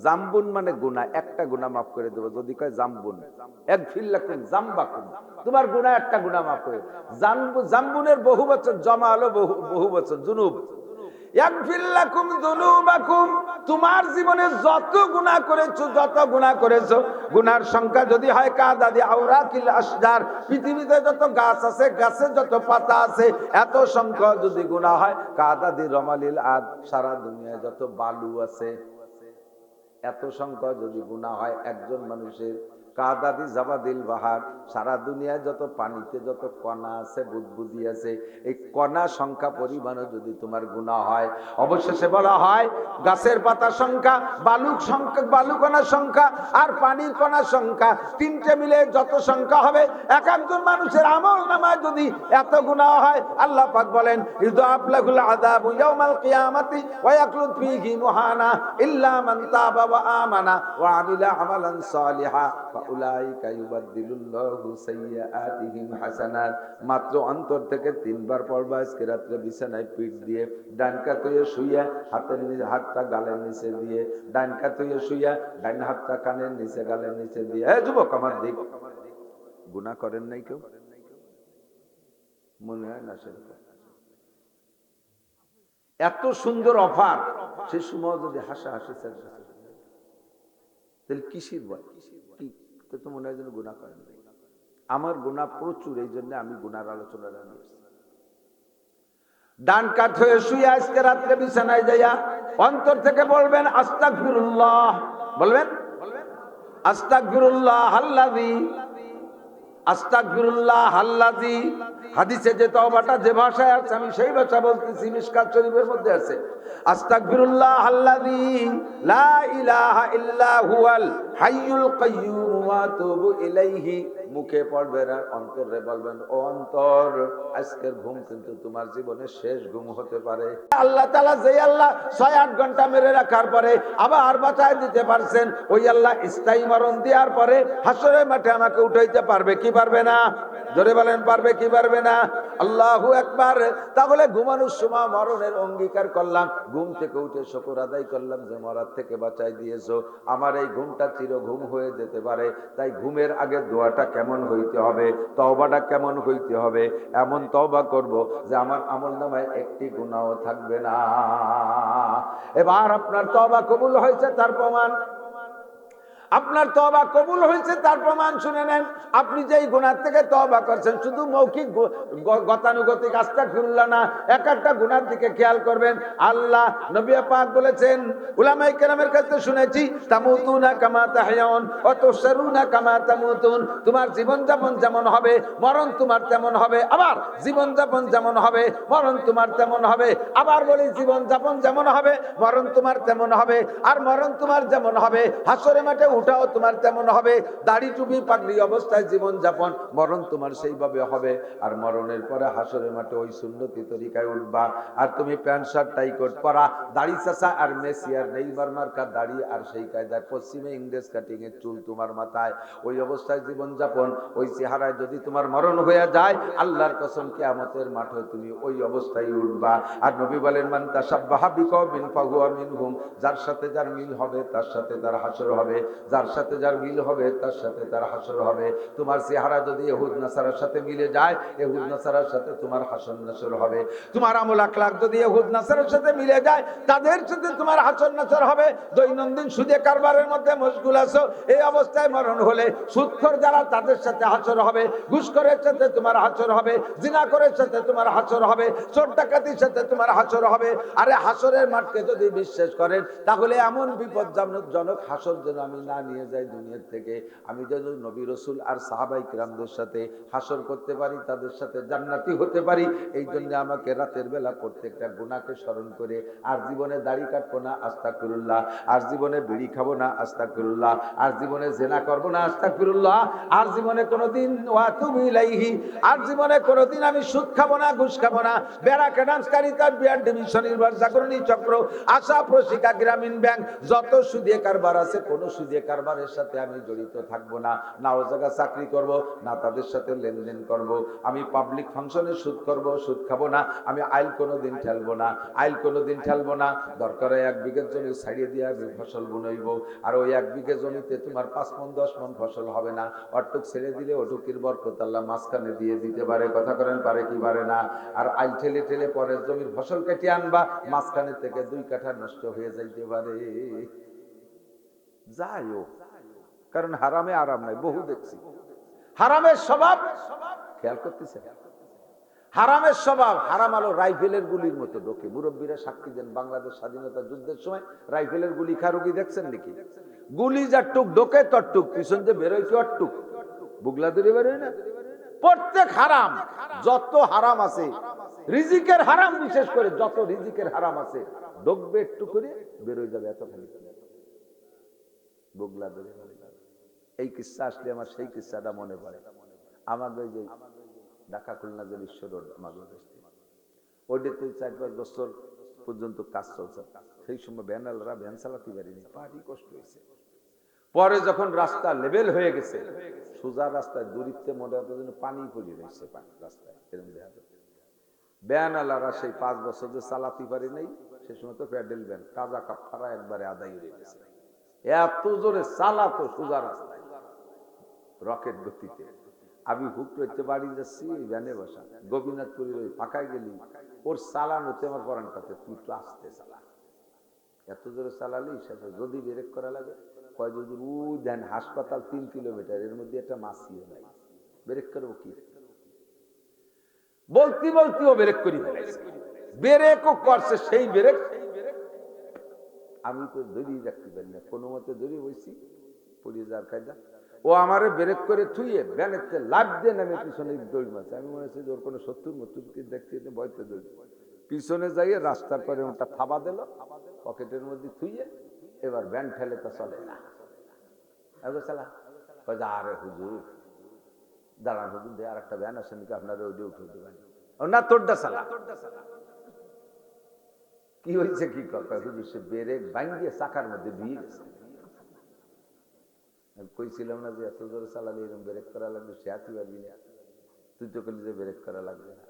জামবুন মানে গুনাহ, একটা গুনাহ মাফ করে দেব। যদি কয় জামবুন, ইয়াগফির লাকুম জামবাকুম, তোমার গুনাহ একটা গুনাহ মাফ করে। জামবুনের বহু বচন জমা হলো বহু বচন জুনুব। ইয়াগফির লাকুম যুনুবাকুম, তোমার জীবনে যত গুনাহ করেছো, যত গুনাহ করেছো, গুনার সংখ্যা যদি হয় কাদাদি আওরাকিল আশজার, পৃথিবীতে যত গাছ আছে, গাছে যত পাতা আছে, এত সংখ্যা যদি গুনাহ হয় কাদাদি রমালিল আদ, সারা দুনিয়ায় যত বালু আছে এত সংখ্যা যদি গুনাহ হয় একজন মানুষের, কাদাদি জাবাদিল বাহার, সারা দুনিয়ায় যত পানিতে যত কণা আছে, বুদবুদি আছে, এই কণা সংখ্যা পরিমাণও যদি তোমার গুনাহ হয়, অবশেষে বলা হয় গাছের পাতা সংখ্যা, বালুক সংখ্যা, বালু কণার সংখ্যা আর পানির কণার সংখ্যা, তিনটে মিলে যত সংখ্যা হবে, এক একজন মানুষের আমল নামায় যদি এত গুনাহ হয়, আল্লাহ পাক বলেন ইযআব লাহুল আযাবু ইয়াউমাল কিয়ামাতি ওয়া ইয়াকলুদ ফীহি মুহানা ইল্লা মান তাবা ওয়া আমানা ওয়া আমিলা আমালান সালিহা ফাউলাইকা ইউবাদদিলুল্লাহু সাইয়্যাতিহিম হাসানাত। মাত্র অন্তর থেকে 3 বার পড়বা আজকে রাতে বিছানায় পিঠ দিয়ে, ডান কাত হয়ে শুইয়া হাতের নিচে হাতটা গালের নিচে দিয়ে, ডান কাত হয়ে শুইয়া ডান হাতটা কানের নিচে গালের নিচে দিয়ে। এ যুবক আমার দিক, গুনাহ করেন নাই কেউ? মনে হয় না সেরকম। এত সুন্দর অফার, সে সময় যদি হাসাহাসি তাহলে কিসির ভয়? কি তো মনে হয় যেন গুনাহ করেন নাই। আমার গুনাহ প্রচুর, এই জন্য আমি গুনার আলোচনা জানিয়েছি। ডান কাত হয়ে শুয়ে আজকে রাত্রে বিছানায় যাইয়া অন্তর থেকে বলবেন আস্তাগফিরুল্লাহ, বলবেন আস্তাগফিরুল্লাহ আল্লাযী, আস্তাগফিরুল্লাহ আল্লাযী। হাদিসে যে তওবাটা যে ভাষায় আছে আমি সেই ভাষা বলতেছি, মিশকাত শরীফের মধ্যে আছে আস্তাগফিরুল্লাহ আল্লাযী লা ইলাহা ইল্লা হুয়াল হাইয়ুল কাইয়্যুম ওয়া আতুবু ইলাইহি। মুখে পড়বেন আর অন্তরে বলবেন ও অন্তর, আজকের ঘুম কিন্তু তোমার জীবনের শেষ ঘুম হতে পারে। আল্লাহ তাআলা যে আল্লাহ 6-8 ঘন্টা মেরে রাখার পরে আবার বাঁচায় দিতে পারছেন, ওই আল্লাহ স্থায়ী মরণ দেওয়ার পরে হাসরের মাঠে আমাকে উঠাইতে পারবে কি পারবে না? জোরে বলেন পারবে কি পারবে না? আল্লাহু আকবার। তাহলে ঘুমানোর সময় মরণের অঙ্গীকার করলাম, ঘুম থেকে উঠে শুকর আদায় করলাম যে মরার থেকে বাঁচাই দিয়েছো। আমার এই ঘুমটা চির ঘুম হয়ে যেতে পারে, তাই ঘুমের আগে দোয়াটা কেমন হইতে হবে, তওবাটা কেমন হইতে হবে, এমন তওবা করব যে আমার আমলনামায় একটি গুনাহও থাকবে না। এবার আপনার তওবা কবুল হয়েছে তার প্রমাণ, আপনার তওবা কবুল হয়েছে তার প্রমাণ শুনে নেন। আপনি যেই গুনাহ থেকে তওবা করছেন, শুধু মৌখিক গতানুগতিক আস্তাগফিরুল্লাহ না, এক একটা গুনার দিকে খেয়াল করবেন। আল্লাহ নবী পাক বলেছেন, উলামায়ে কেরামের কাছে শুনেছি, তামুতুনা কামা তাহয়াউন ওয়া তুশরুনা কামা তামুতুন। তোমার জীবন যাপন যেমন হবে মরণ তোমার তেমন হবে, আবার জীবন যাপন যেমন হবে মরণ তোমার তেমন হবে। আবার বলি জীবন যাপন যেমন হবে মরণ তোমার তেমন হবে, আর মরণ তোমার যেমন হবে হাসরে মাঠে উঠাও তোমার তেমন হবে, দাড়ি টুপি পাগড়ি অবস্থায় জীবন যাপন, মরণ তোমার সেইভাবে হবে। আর মরণের পরে হাসরের মাঠে ওই সুন্নতি তরিকায় উঠবা। আর তুমি প্যান্ট শার্ট টাই কোট পরা, দাড়ি চাচা আর মেসি আর নেইমার মার্কার দাড়ি আর সেই কায়দায় পশ্চিমে ইংরেজ কাটিং এর চুল তোমার মাথায়, ওই অবস্থায় জীবন যাপন, ওই চেহারায় যদি তোমার মরণ হয়ে যায়, আল্লাহর কসম কিয়ামতের মাঠে তুমি ওই অবস্থায় উঠবা। আর নবী বলেন, মান তাশাব্বাহা বিকওমিন ফাহুয়া মিনহুম, যার সাথে যার মিল হবে তার সাথে তার হাসর হবে, যার সাথে যার মিল হবে তার সাথে তার হাসর হবে। তোমার চেহারা যদি ইহুদ নাসারার সাথে মিলে যায়, ইহুদ নাসারার সাথে তোমার হাসর নাসর হবে। তোমার আমল আখলাক যদি ইহুদ নাসারার সাথে মিলে যায়, তাদের সাথে তোমার হাসর নাসর হবে। দৈনন্দিন সুদে কারবারের মধ্যে মশগুল আছো, এই অবস্থায় মরণ হলে সুদখোর যারা তাদের সাথে হাসর হবে, ঘুষখোরের সাথে তোমার হাসর হবে, জিনা করার সাথে তোমার হাসর হবে, চোর ডাকাতির সাথে তোমার হাসর হবে। আরে হাসরের মাঠকে যদি বিশ্বাস করেন, তাহলে এমন বিপজ্জনক হাসর যেন আমি না নিয়ে যাই দুনিয়ার থেকে। আমি যেন নবী রাসূল আর সাহাবাই কিরামদের সাথে হাসর করতে পারি, তাদের সাথে জান্নাতি হতে পারি। এই জন্য আমাকে রাতের বেলা প্রত্যেকটা গুনাহকে স্মরণ করে, আর জীবনে দাড়ি কাটবো না, আস্তাগফিরুল্লাহ, আর জীবনে বিড়ি খাবো না, আস্তাগফিরুল্লাহ, আর জীবনে জেনা করবো না, আস্তাগফিরুল্লাহ, আর জীবনে কোনোদিন ওয়াতুবু ইলাইহি, আর জীবনে কোনোদিন আমি সুদ খাবো না, ঘুষ খাবো না। ব্যারাক ডান্সকারিতা, বিয়ার ডিভিশন, নির্ভর জাগরণী চক্র, আশা প্রশিকা, গ্রামীণ ব্যাংক, যত সুদে কারবার আছে, কোনো সুদে কারবারের সাথে আমি জড়িত থাকবো না। না ও জায়গায় চাকরি করব, না তাদের সাথে লেনদেন করব। আমি পাবলিক ফাংশনে সুদ করব, সুদ খাবো না। আমি আইল কোনোদিন ঠেলবো না, আইল কোনোদিন ঠেলবো না। দরকার হয় 1 বিঘা জমি ছাড়িয়ে দিয়ে আমি ফসল বুনইব, আর ওই 1 বিঘা জমিতে তোমার 5 মণ 10 মণ ফসল হবে না। অটুক ছেড়ে দিলে ওটুকির বরকত আল্লাহ মাঝখানে দিয়ে দিতে পারে। কথা করেন, পারে কি পারে না? আর আইল ঠেলে ঠেলে পরের জমির ফসল কেটে আনবা, মাঝখানে থেকে 2 কাঠা নষ্ট হয়ে যাইতে পারে। যাই হোক, কারণ হারামে আরাম নাই, বহু দেখছি। হারামের স্বভাব খেয়াল করতেছে, হারামের স্বভাব। হারাম আলো রাইফেলের গুলির মতো ঢোকে। মুরব্বীরা সাক্ষী দেন, বাংলাদেশ স্বাধীনতা যুদ্ধের সময় রাইফেলের গুলি খারুগি দেখছেন নাকি? গুলি যার টুক ঢোকে তর টুক, পিছন দিয়ে বেরোয় কি অটুক, বুগলা দূরে বেরোয় না। প্রত্যেক হারাম, যত হারাম আছে, রিজিকের হারাম বিশেষ করে, যত রিজিকের হারাম আছে, ঢোকবে একটু করে বেরোয় যাবে এতখানি, বুগলা দূরে বেরোয়। এই কিস্সা আসলে আমার সেই কিস্সাটা মনে পড়ে। আমাদের ওই যে ঢাকা খুলনা যে বিশ্ব রোড, আমাদের ওইটাতে 4-5 বছর পর্যন্ত কাজ চলছে। সেই সময় ভ্যানালরা ভ্যান চালাতে পারিনি, পারি কষ্ট হয়েছে। পরে যখন রাস্তা লেভেল হয়ে গেছে, সোজা রাস্তায় দূরিত্বে মনে হতো যেন পানি পড়ে রয়েছে রাস্তায়, এরকম দেখা যায়। ভ্যানালারা সেই 5 বছর যে চালাতে পারি নাই, সে সময় তো প্যাডেল ভ্যান কাজা কাফারা একবারে আদায় হয়ে গেছে। এত জোরে চালাতো সোজা রাস্তায় রকেট গতিতে। আমি হুক করতে বাড়ি যাচ্ছি, ভ্যানে বসা, গোপীনাথপুরের ওই ফাঁকায় গেলি, ওর চালানোতে আমার পরানটাতে, তুই তো আসতে চালা, এত জোরে চালালি সেটা যদি ব্রেক করা লাগে, কয় যদি দেন হাসপাতাল 3 কিলোমিটার, এর মধ্যে একটা মাসিও নাই, ব্রেক করবো কি? বলতে বলতে ও ব্রেক করি ফেলাইছে, ব্রেকও করছে সেই ব্রেক। আমি তো দড়ি রাখতে পারি না, কোনো মতে দড়ি বইছি, পড়িয়ে যাওয়ার কায়দা। ও আমারে ব্রেক করে থুইয়ে ভ্যানেতে লাফ দিয়ে নামে পিছনে দৌড় মারছে। আমি মনে হচ্ছে ওর কোনো শত্রুকে দেখতে ভয়তে দৌড়, পিছনে যাইয়ে রাস্তার পরে ওটা থাবা দিল, পকেটের মধ্যে থুইয়ে, এবার ভ্যান ঠেলে তো চলে না। চালা আরে হুজুর দাঁড়ান, হুজুর দিয়ে আর একটা ভ্যান আসেন, আপনারা ওই দিয়ে উঠে দেবেন না, তোরটা চালা। কি হয়েছে কি কথা, হুজুর সে ব্রেক ভাঙিয়ে চাকার মধ্যে দিয়ে গেছে। কইছিলাম না যে এত জোরে চালালে এরকম ব্রেক করা লাগবে, সে হাতি পারবি না, তুই তো করলি যে ব্রেক করা লাগবে না,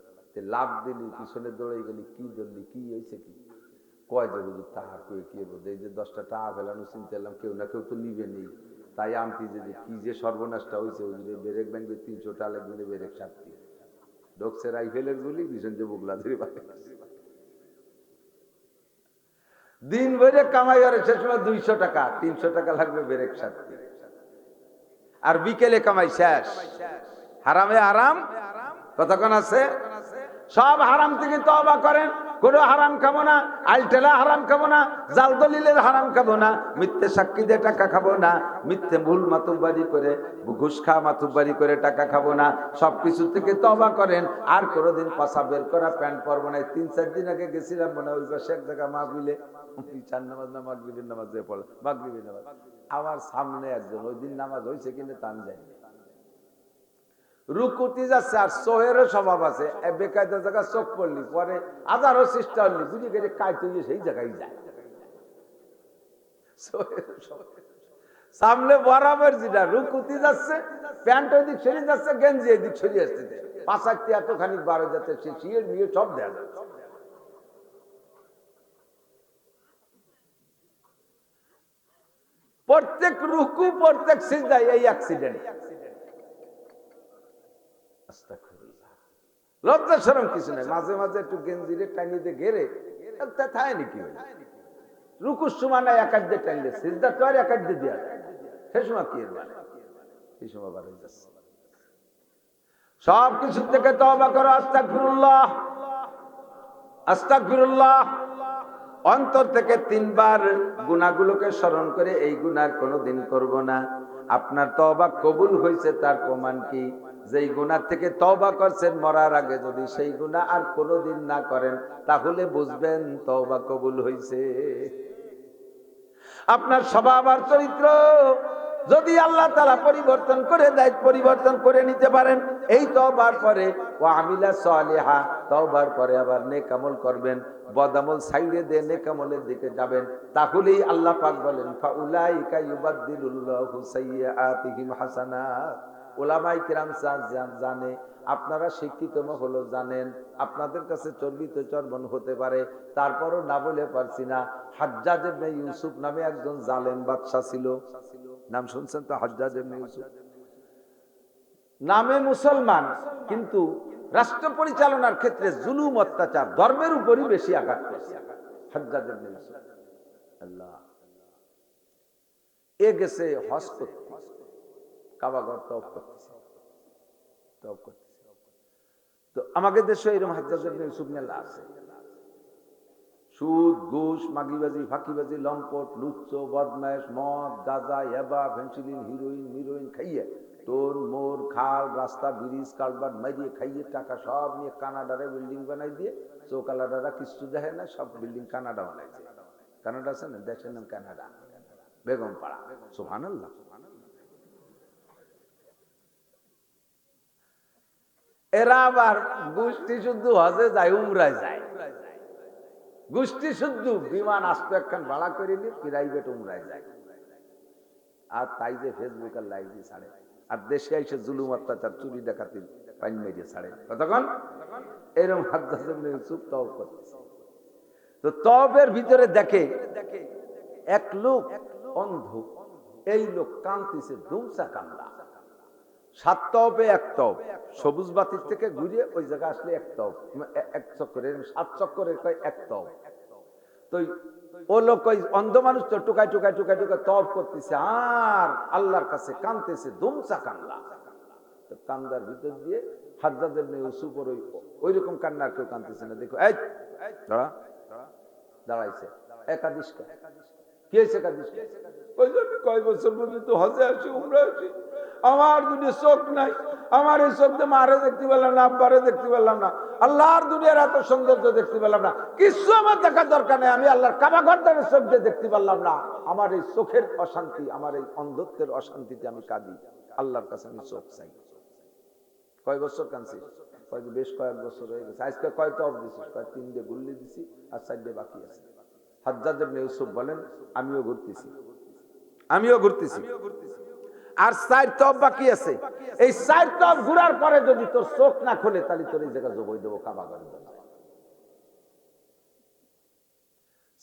লাভ দিলি, পিছনে দৌড়ে গেলি, কি ধরলি, কি হয়েছে কি? কয় যে হুজুর তাহার কয়ে কি বলতে, এই যে 10টা টাকা ফেলানো চিন্তা করলাম, কেউ না কেউ তো নিবে নেই, তাই আমতি যে কি যে সর্বনাশটা হয়েছে, হুজুর ব্রেক ব্যাংকে 300 টাকা লাগবে, ব্রেক সাথে ঢোকছে রাইফেলের গুলি, পিছন যে বুগলা ধরে বাড়ি। দিন ভরে কামাই আর সে সময় 200 টাকা 300 টাকা লাগবে ব্রেক সাথে, আর বিকেলে কামাই শেষ। হারামে আরাম কতক্ষণ আছে? সব হারাম থেকে তওবা করেন। কোনো হারাম খাবো না, আলটেলা হারাম খাবো না, জাল দলিলের হারাম খাবো না, মিথ্যে সাক্ষী দিয়ে টাকা খাবো না, মিথ্যে ভুল মাতুব্বারি করে, ঘুষ খা মাতুব্বারি করে টাকা খাবো না। সবকিছু থেকে তওবা করেন। আর কোনোদিন পাশা বের করা প্যান্ট পরবো না। 3-4 দিন আগে গেছিলাম মনে ওই পাশে এক জায়গা মাহফিলে, ঈশান নামাজ না মাগরিবের নামাজ যে পড়ে, মাগরিবের নামাজ। আমার সামনে একজন, ওই দিন নামাজ হয়েছে কিনা তা আমি জানি না, রুকুতি যাচ্ছে আর সোহেরও স্বভাব আছে, বেকায়দা জায়গা চোখ পড়লি পরে আজারও চেষ্টা হলি বুঝে গেছে কাইতে গিয়ে সেই জায়গায় যায়। সামনে বরাবর যেটা রুকুতি যাচ্ছে, প্যান্ট ওইদিক সরিয়ে যাচ্ছে, গেঞ্জি এদিক সরিয়ে আসছে, পাশাকটি এতখানি বার হয়ে যাচ্ছে, সে শিয়ে নিয়ে সব দেয়া যাচ্ছে। প্রত্যেক রুকু প্রত্যেক সিজদায় এই অ্যাক্সিডেন্ট। লজ্জা শরম কিছু নাই, মাঝে মাঝে একটু গেঞ্জিরে টানিতে গেড়ে থায় নাকি, রুকুর সময় নাই এক আধ দিয়ে টানলে, সিজদা তো আর এক আধ দিয়ে দেওয়া যায়, সে সময় কি মানে এই সময় বার হয়ে যাচ্ছে। সব কিছু থেকে তওবা করো, আস্তাগফিরুল্লাহ আস্তাগফিরুল্লাহ, অন্তর থেকে 3 বার গুনাহগুলোকে স্মরণ করে এই গুনাহ কোনোদিন করব না। আপনার তওবা কবুল হয়েছে তার প্রমাণ কি? যেই গুনাহ থেকে তওবা করছেন মরার আগে যদি সেই গুনাহ আর কোনোদিন না করেন তাহলে বুঝবেন তওবা কবুল হয়েছে। আপনার স্বভাব আর চরিত্র যদি আল্লাহ তাআলা পরিবর্তন করে দেয়, পরিবর্তন করে নিতে পারেন এই তওবার পরে। ওয়া আমিলা সালিহা, তওবার পরে আবার নেক আমল করবেন, বদ আমল সাইডে দিয়ে নেক আমলের দিকে যাবেন, তাহলেই আল্লাহ পাক বলেন ফাউলাইকা ইউবাদদিলুল্লাহু সাইয়্যাতিহিম হাসানাত। উলামায়ে কিরাম জানে, আপনারা শিক্ষিত হলো জানেন, আপনাদের কাছে চর্বিত চর্বণ হতে পারে, তারপরও না বলে পারছি না। হাজ্জাজ ইবনে ইউসুফ নামে একজন জালেম বাদশা ছিল, নাম শুনছেন তো? হাজ্জাজ ইবনে ইউসুফ নামে মুসলমান, কিন্তু রাষ্ট্র পরিচালনার ক্ষেত্রে জুলুম অত্যাচার ধর্মের উপরই বেশি আঘাত করছে হাজ্জাজ ইবনে ইউসুফ। আল্লাহ এ গেছে হজ করতে, কাবাঘর তওয়াফ করতেছে। তো আমাদের দেশে এরকম হাজ্জাজ ইবনে ইউসুফ মেলা আছে। সুদ, ঘুষ, মাগিবাজি, ফাঁকিবাজি, লম্পট, লুচ্চ, বদমাইশ, মদ, গাঁজা, হেবা, ফেন্সিলিন, হিরোইন, মিরোইন খাইয়ে টোন মোর খাল রাস্তা ব্রিজ কালভার্ট মারিয়ে খাইয়ে টাকা সব নিয়ে কানাডারে বিল্ডিং বানাই দিয়ে, চৌকালাডারা কিছু দেখে না, সব বিল্ডিং কানাডা বানাইছে। কানাডা আছে না, দেশের নাম কানাডা, বেগম পাড়া। সুবহানাল্লাহ। এরা আবার গোষ্ঠী শুদ্ধ হজে যায়, উমরায় যায়, গোষ্ঠী শুদ্ধ বিমান আসতো একখান ভাড়া করে নিয়ে প্রাইভেট উমরায় যায়। আর তাই যে ফেসবুক আর লাইভে ছাড়ে, আর দেশে এসে জুলুম অত্যাচার চুরি ডাকাতি পাইন মেরে ছাড়ে। কতক্ষণ এরকম হাজ্জাজ ইবনে ইউসুফ তওব করতেছে। তো তওবের ভিতরে দেখে এক লোক অন্ধ, এই লোক কাঁদতেছে, দুমসা কান্দা। 7 তওবে 1 তওব, সবুজ বাতির থেকে ঘুরে ওই জায়গা আসলে 1 তওব, 1 চক্করে 7 চক্করের কয় 1 তওব। তো ও লোক ওই অন্ধ মানুষ তো টুকাই টুকাই টুকাই টুকাই তওব করতেছে আর আল্লাহর কাছে কাঁদতেছে, দুমসা কান্দা। তো কান্দার ভিতর দিয়ে হাজ্জাজ ইবনে ইউসুফের ওই রকম কান্নার কেউ কাঁদতেছে না। দেখো এই দাঁড়া, দাঁড়াইছে। একাদিশ কি হয়েছে? একাদিশ কয় বছর পর্যন্ত হজে আসি, উমরায় আসি, আমার দুটো চোখ নাই, আমার এই চোখ দিয়ে মারে দেখতে পেলাম না, আব্বারে দেখতে পেলাম না, আল্লাহর দুনিয়ার এত সৌন্দর্য দেখতে পেলাম না, কিছু আমার দেখার দরকার নেই, আমি আল্লাহর কাবাঘর দ্বারা চোখ দিয়ে দেখতে পারলাম না, আমার এই চোখের অশান্তি, আমার এই অন্ধত্বের অশান্তিতে আমি কাঁদি, আল্লাহর কাছে আমি চোখ চাই। কয় বছর কাঁদছি? বেশ কয়েক বছর হয়ে গেছে। আজকে কয় তওব দিছিস? 3 দিয়ে গুল্লি দিছি আর 4 দিয়ে বাকি আছে। হাজ্জাজ ইবনে ইউসুফ বলেন আমিও ঘুরতেছি, আর 4 তওব বাকি আছে। এই 4 তওব ঘুরার পরে যদি তোর চোখ না খোলে তাহলে তোর এই জায়গা জবই দেবো কাবাঘরে।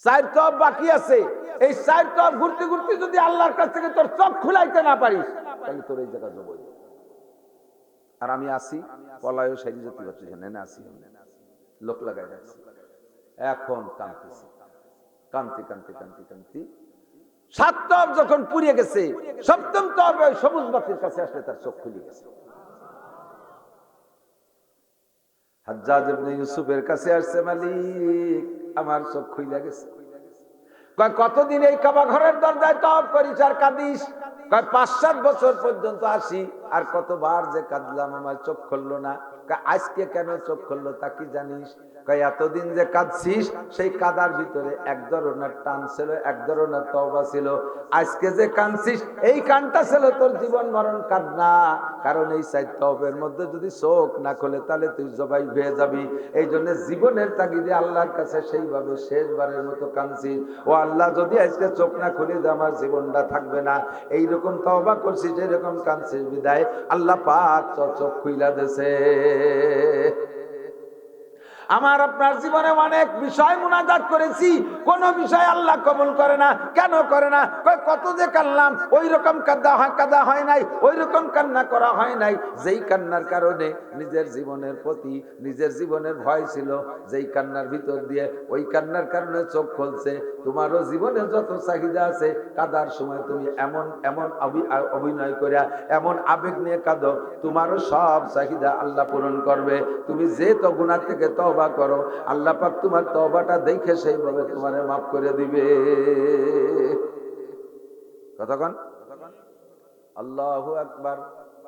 4 তওব বাকি আছে, এই 4 তওব ঘুরতে ঘুরতে যদি আল্লাহর কাছ থেকে তোর চোখ খুলাইতে না পারিস তাহলে তোর এই জায়গা জবই দেবো। আর আমি আসি পলায়ও সাইডে যেতে পারছি না, আসি লোক লাগাই যাচ্ছি। এখন কাঁদতেছি, কান্তি কান্তি কান্তি কান্তি 7 তওব যখন পুড়িয়ে গেছে, 7ম তওবে সবুজ বাতির কাছে আসলে তার চোখ খুলে গেছে। হাজ্জাজ ইবনে ইউসুফের কাছে আসছে, মালিক আমার চোখ খুলে গেছে। কয় কতদিন এই কাবা ঘরের দরজায় তওব করিস আর কাঁদিস? কয় 5-7 বছর পর্যন্ত আসি, আর কতবার যে কাঁদলাম আমার চোখ খুললো না। আজকে কেন চোখ খুললো তা কি জানিস? এতদিন যে কাঁদছিস সেই কাদার ভিতরে এক ধরনের টান ছিল, এক ধরনের তওবা ছিল। আজকে যে কাঁদছিস এই কানটা ছিল তোর জীবন মরণ কান্না। কারণ এই সাইড তওবের মধ্যে যদি চোখ না খোলে তাহলে তুই জবাই হয়ে যাবি। এই জন্য জীবনের তাগিদে আল্লাহর কাছে সেইভাবে শেষবারের মতো কাঁদছিস, ও আল্লাহ যদি আজকে চোখ না খুলে দে আমার জীবনটা থাকবে না। এইরকম তওবা করছিস, এরকম কাঁদছিস বিদায় আল্লাহ পাক চোখ খুইলা দেছে। আমার আপনার জীবনে অনেক বিষয় মুনাজাত করেছি, কোন বিষয় আল্লাহ কবুল করে না। কেন করে না? কত যে কান্নাম, ওই রকম কাঁদা হয় নাই, ওই রকম কান্না করা হয় নাই। যেই কান্নার কারণে নিজের জীবনের প্রতি নিজের জীবনের ভয় ছিল, যেই কান্নার ভিতর দিয়ে ওই কান্নার কারণে চোখ খুলছে। তোমারও জীবনে যত চাহিদা আছে, কাদার সময় তুমি এমন এমন অভিনয় করিয়া এমন আবেগ নিয়ে কাঁদো, তোমারও সব চাহিদা আল্লাহ পূরণ করবে। তুমি যে তো গুনাহ থেকে তওবা করো, আল্লাহ পাক তোমার তওবাটা দেখে সেইভাবে তোমারে মাফ করে দিবে। কতক্ষণ? আল্লাহু আকবার।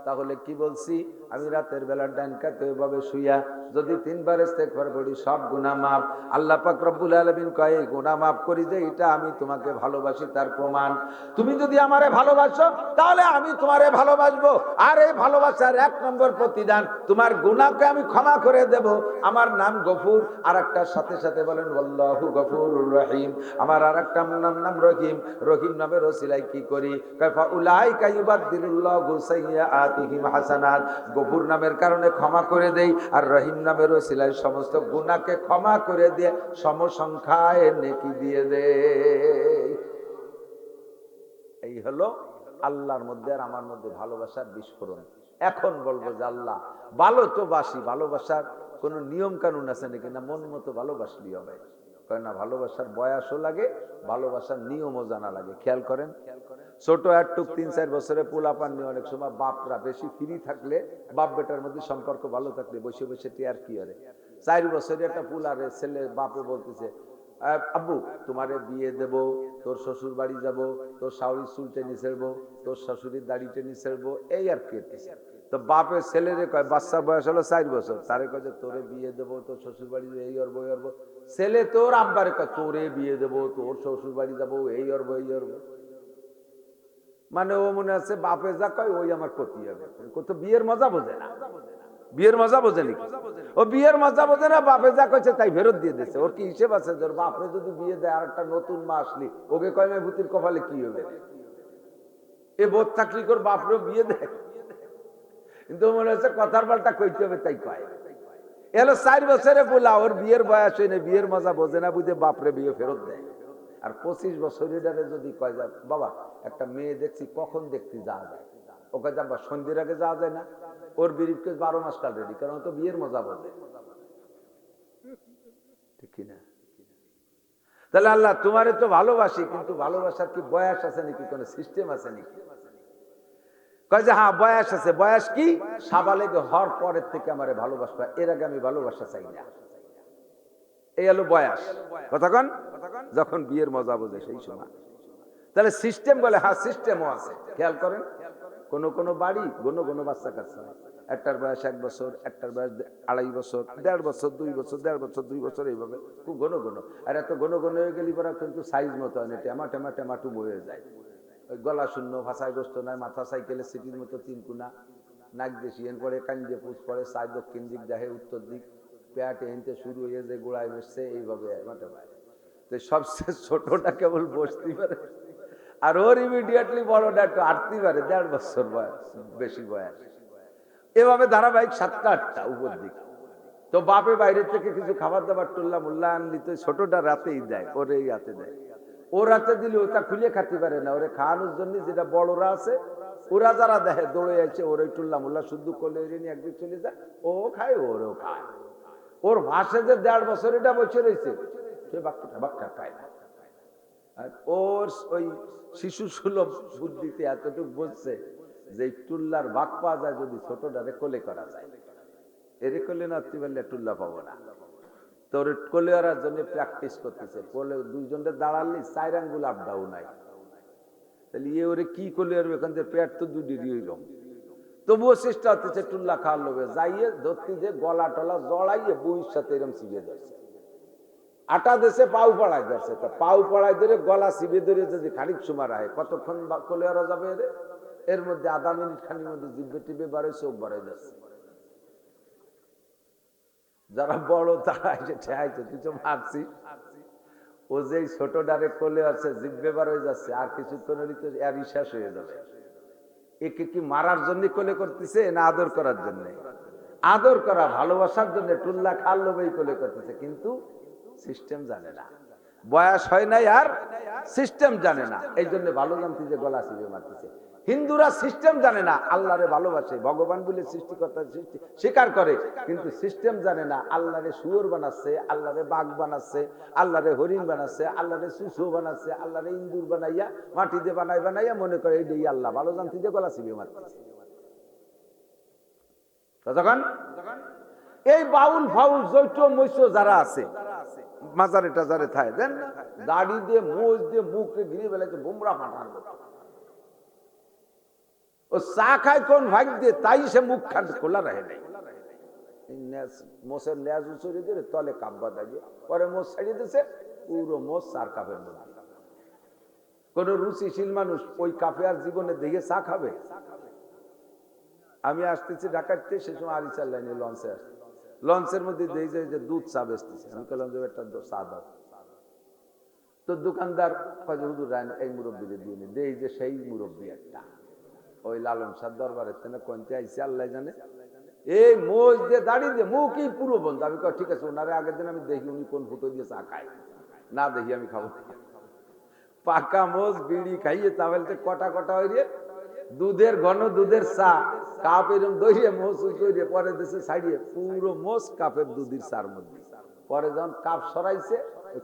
তাহলে কি বলছি? আমি রাতের বেলা ডান কাতে এভাবে শুইয়া যদি 3 বার ইস্তেগফার করি সব গুনাহ মাফ। আল্লাহ পাক রব্বুল আলামিন কয় এই গুনাহ মাফ করি যে এটা আমি তোমাকে ভালোবাসি তার প্রমাণ। তুমি যদি আমারে ভালোবাসো তাহলে আমি তোমারে ভালোবাসবো। আর এই ভালোবাসার 1 নম্বর প্রতিদান তোমার গুনাহকে আমি ক্ষমা করে দেব। আমার নাম গফুর। আর একটা সাথে সাথে বলেন আল্লাহু গফুরুর রহিম। আমার আরেকটা নাম রহিম। রহিম নামের ওসিলায় কি করি? কাফা উলাইকা ইউবাদদিলুল্লাহু সাইয়্যাতিহিম হাসানাত। গফুর নামের কারণে ক্ষমা করে দেই, আর রহিম নামের ওসিলায় সমস্ত গুনাহকে ক্ষমা করে দিয়ে সমসংখ্যায় নেকি দিয়ে দেই। এই হলো আল্লাহর মধ্যে আর আমার মধ্যে ভালোবাসার বিস্ফোরণ। এখন বলবো যে আল্লাহ ভালো তো বাসি, ভালোবাসার কোন নিয়ম কানুন আছে নাকি? না মন মতো ভালোবাসলি হবে? কয় না, ভালোবাসার বয়সও লাগে, ভালোবাসার নিয়মও জানা লাগে। খেয়াল করেন, ছোট একটুক 3-4 বছরে পোলাপান নিয়ে অনেক সময় বাপরা বেশি ফ্রি থাকলে, বাপ বেটার মধ্যে সম্পর্ক ভালো থাকলে বসে বসে টিয়ার কি আরে 4 বছরের একটা পোলারে ছেলে বাপে বলতেছে, আব্বু তোমারে বিয়ে দেব, তোর শ্বশুর বাড়ি যাব, তোর শাশুড়ির চুল টেনে ছেড়বো, তোর শাশুড়ির দাড়ি টেনে ছেড়বো, এই আর কি। তো বাপের ছেলেরে কয়, বাচ্চার বয়স হলো 4 বছর, তারে কয় যে তোরে বিয়ে দেবো, তোর শ্বশুর বাড়ি এই অর্ব এই অর্ব। ছেলে তোর আব্বারে কয় তোরে বিয়ে দেবো, তোর শ্বশুর বাড়ি যাবো, এই অর্ব এই অর্ব। মানে ও মনে আছে বাপে যা কয় ওই আমার ক্ষতি হবে। কত বিয়ের মজা বোঝে না, বিয়ের মজা বোঝে নাকি? ও বিয়ের মজা বোঝে না, বাপে যা কইছে তাই ফেরত দিয়ে দিচ্ছে। ওর কি হিসেব আছে? তোর বাপরে যদি বিয়ে দেয় আর একটা নতুন মা আসলি, ওকে কয় মে ভূতির কপালে কি হবে? এ বোধ থাকলি তোর বাপরেও বিয়ে দেয়, কিন্তু মনে হচ্ছে কথার পাল্টা কইতে হবে তাই কয়। এলো 4 বছরে বলা, ওর বিয়ের বয়স হয়নি, বিয়ের মজা বোঝে না বুঝে বাপরে বিয়ে ফেরত দেয়। আর 25 বছরের যদি কয় যায় বাবা একটা মেয়ে দেখছি, কখন দেখতে যাওয়া যায়? ওকে যাবা সন্ধ্যের আগে যাওয়া যায় না? ওর বিরিফকে 12 মাস কাল রেডি, কারণ তো বিয়ের মজা বোঝে, ঠিক কিনা? তাহলে আল্লাহ তোমারে তো ভালোবাসি, কিন্তু ভালোবাসার কি বয়স আছে নাকি, কোন সিস্টেম আছে নাকি? কয় যে হ্যাঁ বয়স আছে। বয়স কি? সাবালেগ হওয়ার পরের থেকে আমারে ভালোবাসবা, এর আগে আমি ভালোবাসা চাই না। এই হলো বয়স। কতক্ষণ? যখন বিয়ের মজা বোঝে সেই সময়। তাহলে সিস্টেম বলে, হ্যাঁ সিস্টেমও আছে। খেয়াল করেন, কোন কোন বাড়ি ঘন বাচ্চা কাচ্চা, একটার বয়স 1 বছর, একটার বয়স 2.5 বছর, 1.5 বছর, 2 বছর, 1.5 বছর, 2 বছর, এইভাবে খুব ঘন। আর এত ঘন হয়ে গেলি পরা কিন্তু সাইজ মতো হয় না, টেমাটু বয়ে যায়। ওই গলা শূন্য, ভাষায় গোস্ত নাই, মাথা সাইকেলের সিটির মতো 3 কোনা, নাক দেশি এন পরে, কান দিয়ে পুষ পরে, সাই দক্ষিণ দিক দেখে উত্তর দিক, পেট এনতে শুরু হয়ে যে গোড়ায় বসছে, এইভাবে মাঠে পায়। তো সবচেয়ে ছোটটা কেবল বসতে পারে, আর ওর ইমিডিয়েটলি বড়টা একটু আটতে পারে, 1.5 বছর বয়স, বেশি বয়স। এভাবে ধারাবাহিক 7টা 8টা উপর দিক। তো বাপে বাইরে থেকে কিছু খাবার দাবার টুল্লা মুল্লা আনলি, তো ছোটটা রাতেই দেয়, ওরে রাতে দেয়। ও রাতে দিলে ওটা খুলে খাতে পারে না, ওরে খাওয়ানোর জন্য যেটা বড়রা আছে, ওরা যারা দেখে দৌড়ে যাচ্ছে, ওরে টুল্লা মুল্লা শুদ্ধ করলে নিয়ে একদিন চলে যায়, ও খায়, ওরেও খায়। ওর ভাষে যে 1.5 বছর এটা বসে রয়েছে, সে বাক্কা খায় না। আর ওর ওই শিশু সুলভ বুদ্ধিতে এতটুকু বলছে যে টুল্লার ভাগ পাওয়া যায় যদি ছোটটারে কোলে করা যায়। এরে কোলে না পারলে টুল্লা পাবো না। তোর কোলে করার জন্য প্র্যাকটিস করতেছে। কোলে 2 জনটা দাঁড়ালি 4 আঙ্গুল আপ ডাউন নাই, তাহলে ওরে কি কোলে আর এখান থেকে পেট তো 2 ডিগ্রি হইল। তবুও চেষ্টা হচ্ছে টুল্লা খাওয়ার লোভে যাইয়ে ধরতে যে গলা টলা জড়াইয়ে বইয়ের সাথে এরকম চিবিয়ে ধরছে। আটা দেশে পাউ পড়ায় ধরছে, তা পাউ পড়ায় ধরে গলা চিবিয়ে ধরে যদি খানিক সময় রাখে কতক্ষণ কোলে আরা যাবে? এর মধ্যে আধা মিনিট খানির মধ্যে জিভে টিভে বাড়ায়, চোখ বাড়াই যাচ্ছে। যারা বড় তারা এসে ঠেয়াইছে, তুই তো মারছিস। ও যে ছোট ডারে কোলে আছে, জিভে বার হয়ে যাচ্ছে, আর কিছুক্ষণ হলে তো এর শেষ হয়ে যাবে। একে কি মারার জন্য কোলে করতেছে না আদর করার জন্য? আদর করা, ভালোবাসার জন্য টুল্লা খাল লোভেই কোলে করতেছে, কিন্তু সিস্টেম জানে না, বয়স হয় নাই আর সিস্টেম জানে না। এই জন্য ভালো জানতে যে গলা চিবিয়ে মারতেছে। হিন্দুরা সিস্টেম জানে না, আল্লাহরে ভালোবাসে, ভগবান বলে সৃষ্টিকর্তার সৃষ্টি স্বীকার করে, কিন্তু সিস্টেম জানে না। আল্লাহরে শুয়োর বানাচ্ছে, আল্লাহরে বাঘ বানাচ্ছে, আল্লাহরে হরিণ বানাচ্ছে, আল্লাহরে সুসু বানাচ্ছে, আল্লাহরে ইন্দুর বানাইয়া মাটি দিয়ে বানাইয়া মনে করে এইটাই আল্লাহ। ভালো জানতে যে গলা চিবিয়ে মারতেছে। তখন এই বাউল ফাউল জৈট মৈশ যারা আছে, মাজারে টাজারে থায় দেন না, দাড়ি দিয়ে মোজ দিয়ে মুখে ঘিরে বেলাতে বুমরা ফাটার মতো। ও চা খায় কোন ভাগ দিয়ে, তাই সে মুখ খান খোলা রাখে নাই। মোষের লেজ উঁচড়ে দিয়ে তলে কাব্বা দাঁড়িয়ে, পরে মোষ ছাড়িয়ে দিয়েছে, পুরো মোষ চার কাপের মধ্যে। কোন রুচিশীল মানুষ ওই কাপে আর জীবনে দেখে চা খাবে? আমি আসতেছি ঢাকাতে, সে সময় আরিচার লাইনে লঞ্চে আসছে, লঞ্চের মধ্যে দেই যে দুধ চা বেচতেছে। আমি বললাম যে একটা চা দাও। তো দোকানদার হুজুর এই মুরব্বী দিয়ে নি, দেই যে সেই মুরব্বী একটা, ওই লালন শাহ দরবারের থেকে কোনতে আইসে আল্লাহ জানে। এই মোজ দিয়ে দাড়ি দিয়ে মুখই পুরো বন্ধ। আমি কই ঠিক আছে, ওনারে আগের দিন আমি দেখি উনি কোন ফুটো দিয়ে চা খায়, না দেখি আমি খাবো। পাকা মোজ বিড়ি খাইয়ে তাহলে কটা কটা হইয়ে দুধের ঘন দুধের চা কাপ এরকম দইয়ে মোষ উচড়িয়ে পরে দেশে ছাড়িয়ে পুরো মোষ কাপের দুধের চার মধ্যে। পরে যখন কাপ সরাইছে,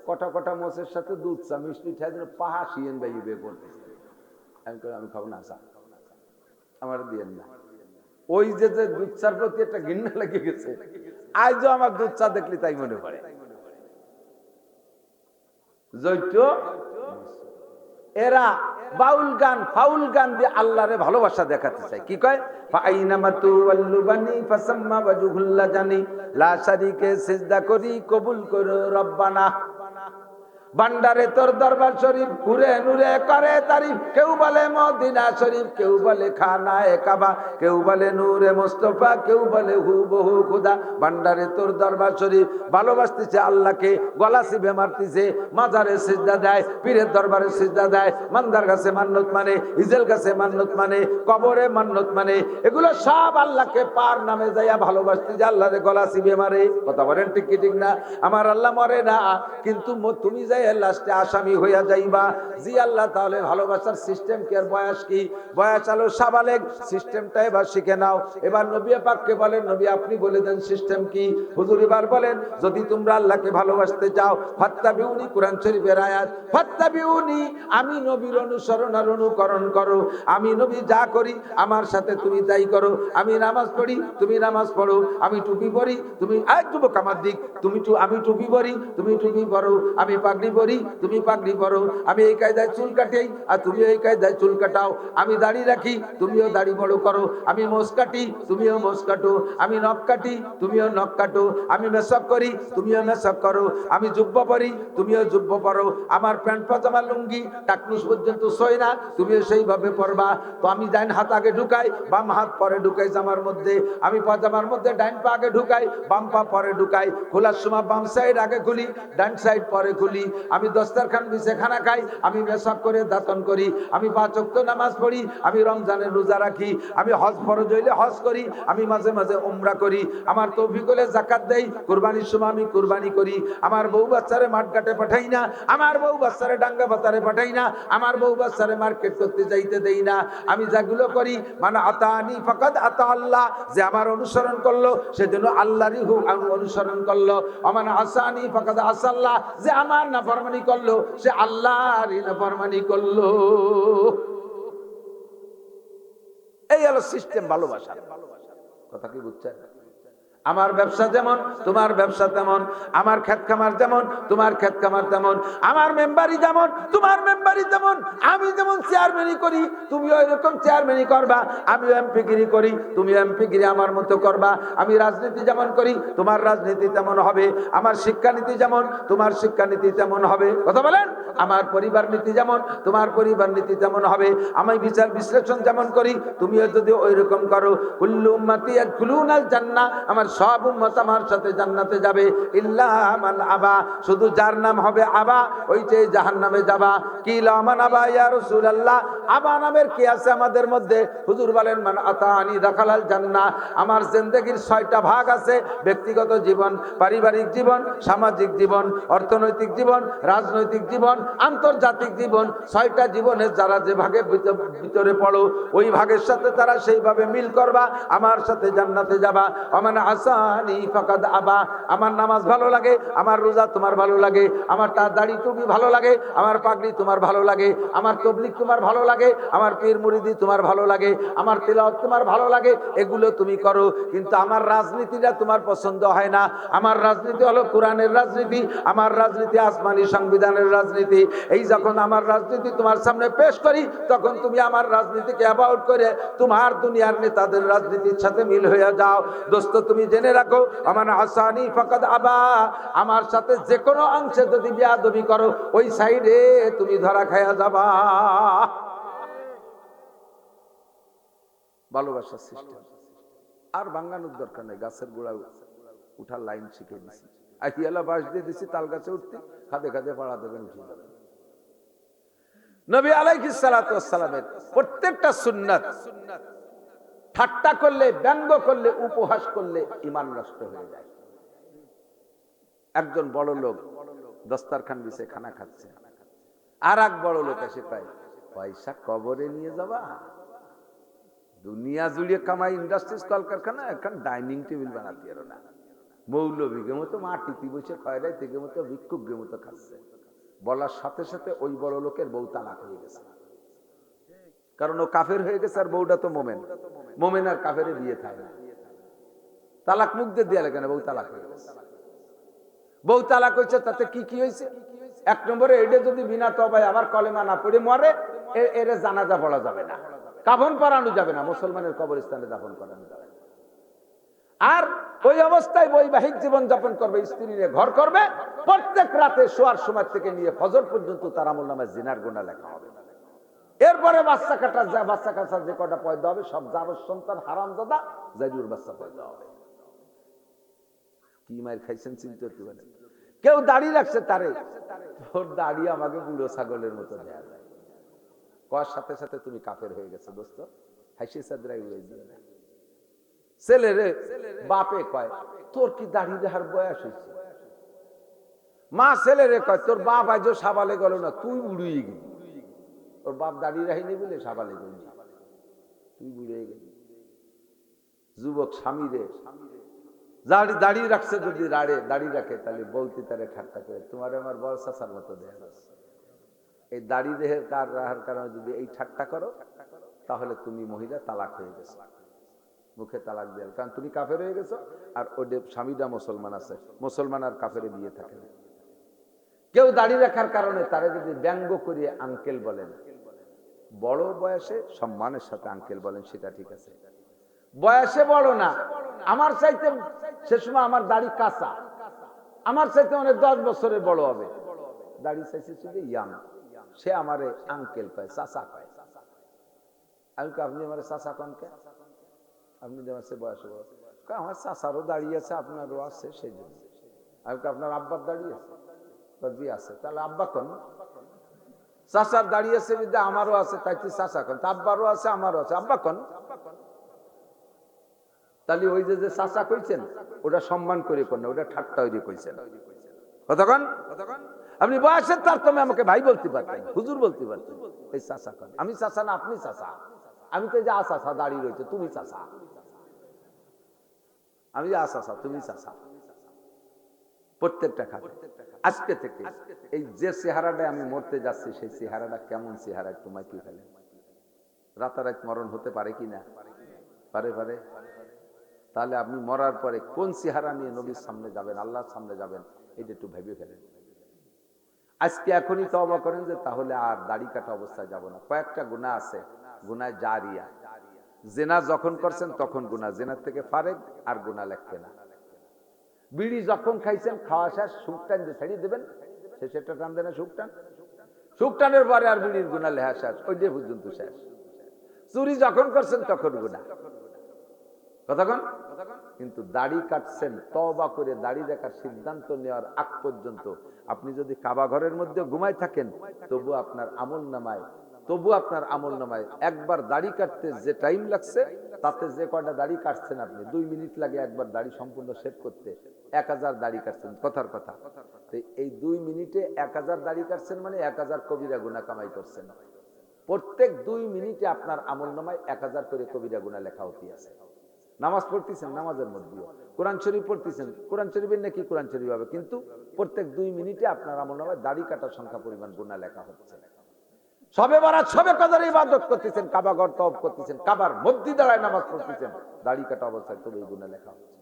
কটা কটা মোষের সাথে দুধ চা মিষ্টি খাই যেন পাহা শিয়েন বাইয়ে বের করতেছে। আমি খাবো না চা, আমার দিয়েন না। ওই যে দুধ চার প্রতি একটা ঘৃণা লেগে গেছে, আজও আমার দুধ চা দেখলি তাই মনে পড়ে। জৈট এরা বাউল গান ফাউল গান দিয়ে আল্লাহরে ভালোবাসা দেখাতে চায়। কি কয়? ফাইনামাতু ওয়াল্লুবানি ফাসাম্মা ওয়াজহুল্লাহ জানি লা শারীকে সিজদা করি কবুল করো রব্বানা। ভান্ডারে তোর দরবার শরীফ, ঘুরে নুরে করে তারিফ। কেউ বলে মদিনা শরীফ, কেউ বলে খানায়ে কাবা, কেউ বলে নূরে মুস্তাফা, কেউ বলে হুবহু খুদা। ভান্ডারে তোর দরবার শরীফ, ভালোবাসতেছে আল্লাহকে, গলা চিবে মারতেছে, মাজারে সিজদা দেয়, পীরের দরবারে সিজদা দেয়, মান্দার কাছে মান্নত মানে, ইজেল কাছে মান্নত মানে, কবরে মান্নত মানে, এগুলো সব আল্লাহকে পার নামে যাইয়া ভালোবাসতেছে, আল্লাহরে গলা চিবে মারে। কথা বলেন ঠিক কি ঠিক না? আমার আল্লাহ মরে না, কিন্তু তুমি যাই লাস্টে আসামি হইয়া যাইবা। জি আল্লাহ, তাহলে ভালোবাসার সিস্টেম কি আর বয়স কি? বয়স আলো সাবালেগ, সিস্টেমটা এবার শিখে নাও। এবার নবী পাককে বলেন, নবী আপনি বলে দেন সিস্টেম কি? হুজুর এবার বলেন, যদি তোমরা আল্লাহকে ভালোবাসতে চাও, ফাত্তাবিউনি, কোরআন শরীফের আয়াত, ফাত্তাবিউনি, আমি নবীর অনুসরণ আর অনুকরণ করো। আমি নবী যা করি আমার সাথে তুমি তাই করো। আমি নামাজ পড়ি, তুমি নামাজ পড়ো। আমি টুপি পরি, তুমি এক যুবক আমার দিক, আমি টুপি পরি, তুমি টুপি পরো। আমি পাগড়ি পরি, তুমি পাগড়ি পরো। আমি এই কায়দায় চুল কাটি আর তুমি এই কায়দায় চুল কাটাও। আমি দাড়ি রাখি, তুমিও দাড়ি বড় করো। আমি মোষ কাটি, তুমিও মোষ কাটো। আমি নখ কাটি, তুমিও নখ কাটো। আমি মেসক করি, তুমিও মেসক করো। আমি জুব্ব পরি, তুমিও জুব্ব পরো। আমার প্যান্ট পাজামা লুঙ্গি টাকনুস পর্যন্ত সই না, তুমিও সেইভাবে পরবা। তো আমি ডাইন হাত আগে ঢুকাই, বাম হাত পরে ঢুকাই জামার মধ্যে। আমি পাজামার মধ্যে ডাইন পা আগে ঢুকাই, বাম পা পরে ঢুকাই। খোলার সময় বাম সাইড আগে খুলি, ডান সাইড পরে খুলি। আমি দস্তারখান বিছে খানা খাই, আমি মেসাক করে দাতন করি। আমি 5 ওয়াক্ত নামাজ পড়ি, আমি রমজানের রোজা রাখি। আমি হজ ফরজ হইলে হজ করি, আমি মাঝে মাঝে উমরা করি। আমার তৌফিক হলে যাকাত দেই, কুরবানির সময় আমি কুরবানি করি। আমার বউ বাচ্চারে মাঠ ঘাটে পাঠাই না, আমার বউ বাচ্চারে ডাঙ্গা বাতারে পাঠাই না, আমার বউ বাচ্চারে মার্কেট করতে যাইতে দেই না। আমি যেগুলো করি, মানে আতানি ফাকাদ আতা আল্লাহ, যে আমার অনুসরণ করলো সেজন্য আল্লাহরই অনুসরণ করলো। আমার আসানি ফাকাদ আসাল্লাহ, যে আমার নাফরমানি করলো সে আল্লাহরই নাফরমানি করলো। এই হলো সিস্টেম ভালোবাসা। কথা কি বুঝছেন? আমার ব্যবসা যেমন তোমার ব্যবসা তেমন, আমার ক্ষেত খামার যেমন তোমার ক্ষেত খামার তেমন, আমার মেম্বারি যেমন তোমার মেম্বারি তেমন, আমি যেমন চেয়ারম্যানই করি তুমিও এরকম চেয়ারম্যানই করবা, আমিও এমপিগিরি করি তুমিও এমপিগিরি আমার মতো করবা, আমি রাজনীতি যেমন করি তোমার রাজনীতি তেমন হবে, আমার শিক্ষানীতি যেমন তোমার শিক্ষানীতি তেমন হবে, কথা বলেন, আমার পরিবার নীতি যেমন তোমার পরিবার নীতি তেমন হবে, আমি বিচার বিশ্লেষণ যেমন করি তুমিও যদি ওই রকম করো, কুল্লু উম্মতি ইয়াদখুলুনাল জান্নাহ, আমার সব উম্মত আমার সাথে জান্নাতে যাবে, ইল্লা মান আবা, শুধু যার নাম হবে আবা ওইটাই জাহান্নামে যাবা। কি লা মান আবা ইয়া রাসূলুল্লাহ, আবা নামের কি আছে আমাদের মধ্যে? হুজুর বলেন মান আতানি দাখালাল জান্নাহ। আমার জিন্দেগীর 6টা ভাগ আছে, ব্যক্তিগত জীবন, পারিবারিক জীবন, সামাজিক জীবন, অর্থনৈতিক জীবন, রাজনৈতিক জীবন, আন্তর্জাতিক জীবন, 6টা জীবনের যারা যে ভাগের ভিতরে পড়ো ওই ভাগের সাথে তারা সেইভাবে মিল করবা, আমার সাথে জান্নাতে যাবা। আমান আসানি ফাকাদ আবা, আমার নামাজ ভালো লাগে, আমার রোজা তোমার ভালো লাগে, আমার তার দাড়ি টুপি ভালো লাগে, আমার পাগড়ি তোমার ভালো লাগে, আমার তবলিগ তোমার ভালো লাগে, আমার পীর মুরিদি তোমার ভালো লাগে, আমার তিলাওয়াত তোমার ভালো লাগে, এগুলো তুমি করো, কিন্তু আমার রাজনীতিটা তোমার পছন্দ হয় না। আমার রাজনীতি হলো কোরআনের রাজনীতি, আমার রাজনীতি আসমানি সংবিধানের রাজনীতি। এই যখন আমার রাজনীতি তোমার সামনে পেশ করি তখন তুমি আমার রাজনীতিকে অ্যাভয়েড করে তোমার দুনিয়ার নেতাদের রাজনীতির সাথে মিল হয়ে যাও। দোস্ত তুমি জেনে রাখো, আমার আসানি ফাকাদ আবা, আমার সাথে যে কোনো অংশে যদি বেয়াদবি করো ওই সাইডে তুমি ধরা খায়া যাবা। ভালোবাসার সিস্টেম আর বাঙ্গানোর দরকার নেই, গাছের গোড়া উঠার লাইন শিখে দিছি, আহিয়ালা বাঁশ দিয়ে দিছি, তাল গাছে উঠতে খাদে খাদে পাড়া দেবেন, উঠে যাবেন। নবী আলাইহিস সালাতু ওয়াস সালামের প্রত্যেকটা সুন্নাত ঠাট্টা করলে, ব্যঙ্গ করলে, উপহাস করলে ঈমান নষ্ট হয়ে যায়। একজন বড় লোক দস্তারখান বিছে খানা খাচ্ছে, আর এক বড় লোক এসে কয়, পয়সা কবরে নিয়ে যাবা? দুনিয়া জুড়িয়ে কামাই, ইন্ডাস্ট্রিজ, কলকারখানা, এখন ডাইনিং টেবিল বানাতে পারো না। মৌলবীকে মতো মাটিতে বসে খয়রাই থেকে মতো ভিক্ষুকের মতো খাচ্ছে। বলার সাথে সাথে ওই বড় লোকের বউ তালাক হয়ে গেছে, কারণ ও কাফের হয়ে গেছে, আর বউটা তো মোমেন, মোমেন আর কাফেরে বিয়ে থাকে না। তালাক মুখ দিয়ে দেওয়া লাগে না, বউ তালাক হয়ে গেছে। বউ তালাক হয়েছে, তাতে কি কি হয়েছে? 1 নম্বরে এটা যদি বিনা তবায় আবার কলেমা না পড়ে মরে, এর জানাজা পড়া যাবে না, কাফন পরানো যাবে না, মুসলমানের কবরস্থানে দাফন করানো যাবে না। আর ওই অবস্থায় বৈবাহিক জীবন যাপন করবে, স্ত্রী নিয়ে ঘর করবে, প্রত্যেক রাতে শোয়ার সময় থেকে নিয়ে ফজর পর্যন্ত তার আমলনামায় জিনার গুনাহ লেখা হবে। এরপরে বাচ্চা কাটার যে কটা পয়দা হবে সব জারজ সন্তান, হারামজাদা, জাইদুর বাচ্চা পয়দা হবে। কি মায়ের খাইছেন চিন্তা করতে পারেন? কেউ দাড়ি রাখছে, তারে তোর দাড়ি আমাকে বুড়ো ছাগলের মতো দেয়া যায়, কর সাথে সাথে তুমি কাফের হয়ে গেছে। দোস্ত হাসি সাদরাই উড়াই দিও না। ছেলেরে বাপে কয়, তোর কি দাড়ি দেখার বয়স হয়েছে? মা ছেলেরে কয়, তোর বাপ আজ সাবালে গেল না, তুই বুড়িয়ে গেলি। ওর বাপ দাড়ি রাখিনি বলে সাবালে গেলি, তুই বুড়িয়ে গেলি। যুবক স্বামীরে দাড়ি রাখছে, যদি দাড়ি রাখে তাহলে বলতে তারে ঠাট্টা করে, তোমার আমার বড় চাচার মতো দেয়া যাচ্ছে। এই দাড়ি দেহের রাখার কারণে যদি এই ঠাট্টা করো তাহলে তুমি মহিলা তালাক হয়ে গেছো, মুখে তালাক দেয়, কারণ তুমি কাফের হয়ে গেছো। আর ওদের স্বামীটা মুসলমান আছে, মুসলমান আর কাফেরে বিয়ে থাকে না। কেউ দাড়ি রাখার কারণে তারে যদি ব্যঙ্গ করিয়ে আঙ্কেল বলেন, বড় বয়সে সম্মানের সাথে আঙ্কেল বলেন, সেটা ঠিক আছে। বয়সে বড় না, আমার চাইতে সে সময় আমার দাড়ি কাঁচা, আমার চাইতে অনেক 10 বছরের বড় হবে, দাড়ি চাইছে শুধু ইয়াং, সে আমারে আঙ্কেল পায়, চাচা পায়। আমি আপনি আমার চাচা কনকে, আপনি যে আমার বয়সে বড়, আমার চাচারও দাঁড়িয়ে আছে, আপনারও আছে, সেই জন্য। আমি আপনার আব্বার দাঁড়িয়ে আছে? জি আছে, তাহলে আব্বা কন। চাচার দাঁড়িয়ে আছে বিদ্যা আমারও আছে, তাই তুই চাচা কন, আব্বারও আছে, আমারও আছে, আব্বা কন। তাহলে ওই যে চাচা কইছেন ওটা সম্মান করে কন না, ওটা ঠাট্টা হইরে কইছেন। কতক্ষণ আপনি বয়সের তারতম্যে আমাকে ভাই বলতে পারতেন, হুজুর বলতে পারতেন, এই চাচা কন। আমি চাচা না, আপনি চাচা। আমি তো যে চাচা দাঁড়িয়ে রয়েছে, তুমি চাচা। আমি যে চাচা, তুমি চাচা। প্রত্যেকটা খাতে আজকে থেকে এই যে চেহারাটা আমি মরতে যাচ্ছি, সেই চেহারাটা কেমন চেহারা একটু মাইকি ফেলে। রাতারাত মরণ হতে পারে কি না? পারে পারে। তাহলে আপনি মরার পরে কোন চেহারা নিয়ে নবীর সামনে যাবেন, আল্লাহর সামনে যাবেন, এটা একটু ভেবে ফেলেন। আজকে এখনই তওবা করেন যে তাহলে আর দাড়ি কাটা অবস্থায় যাব না। কয়েকটা গুনাহ আছে, গুনাহ জারিয়া। জেনা যখন করছেন তখন গুনাহ, জেনার থেকে ফারেক, আর গুনাহ লাগবে না। বিড়ি যখন খাইছেন, খাওয়া শেষ, সুখ টান যে ছাড়িয়ে দেবেন, সেটা টান দেন, সুখ টান, সুখ টানের পরে আর বিড়ির গুনাহ লেহা শেষ, ওই যে পর্যন্ত শেষ। চুরি যখন করছেন তখন গুনাহ, কতক্ষণ? কিন্তু দাড়ি কাটছেন, তওবা করে দাড়ি দেখার সিদ্ধান্ত নেওয়ার আগ পর্যন্ত আপনি যদি কাবা ঘরের মধ্যে ঘুমায় থাকেন, তবু আপনার আমল নামায় একবার দাড়ি কাটতে যে টাইম লাগছে, তাতে যে কয়টা দাড়ি কাটছেন আপনি, 2 মিনিট লাগে একবার দাড়ি সম্পূর্ণ শেভ করতে, 1000 দাড়ি কাটছেন, কথার কথা। এই 2 মিনিটে 1000 দাড়ি কাটছেন, মানে 1000 কবিরা গুনাহ কামাই করছেন। প্রত্যেক 2 মিনিটে আপনার আমল নামায় 1000 করে কবিরা গুনাহ লেখা হতে আছে। নামাজ পড়তেছেন, নামাজের মধ্যেও কোরআন শরীফ পড়তেছেন, কোরআন শরীফের নাকি কোরআন শরীফ হবে, কিন্তু প্রত্যেক 2 মিনিটে আপনার আমলনামায় দাড়ি কাটার সংখ্যা পরিমাণ গুনাহ লেখা হচ্ছে। সবে বরাত, সবে কদর ইবাদত করতেছেন, কাবা ঘর তওয়াফ করতেছেন, কাবার মধ্যে দাঁড়ায় নামাজ পড়তেছেন, দাড়ি কাটা অবস্থায় তবে গুনাহ লেখা হচ্ছে।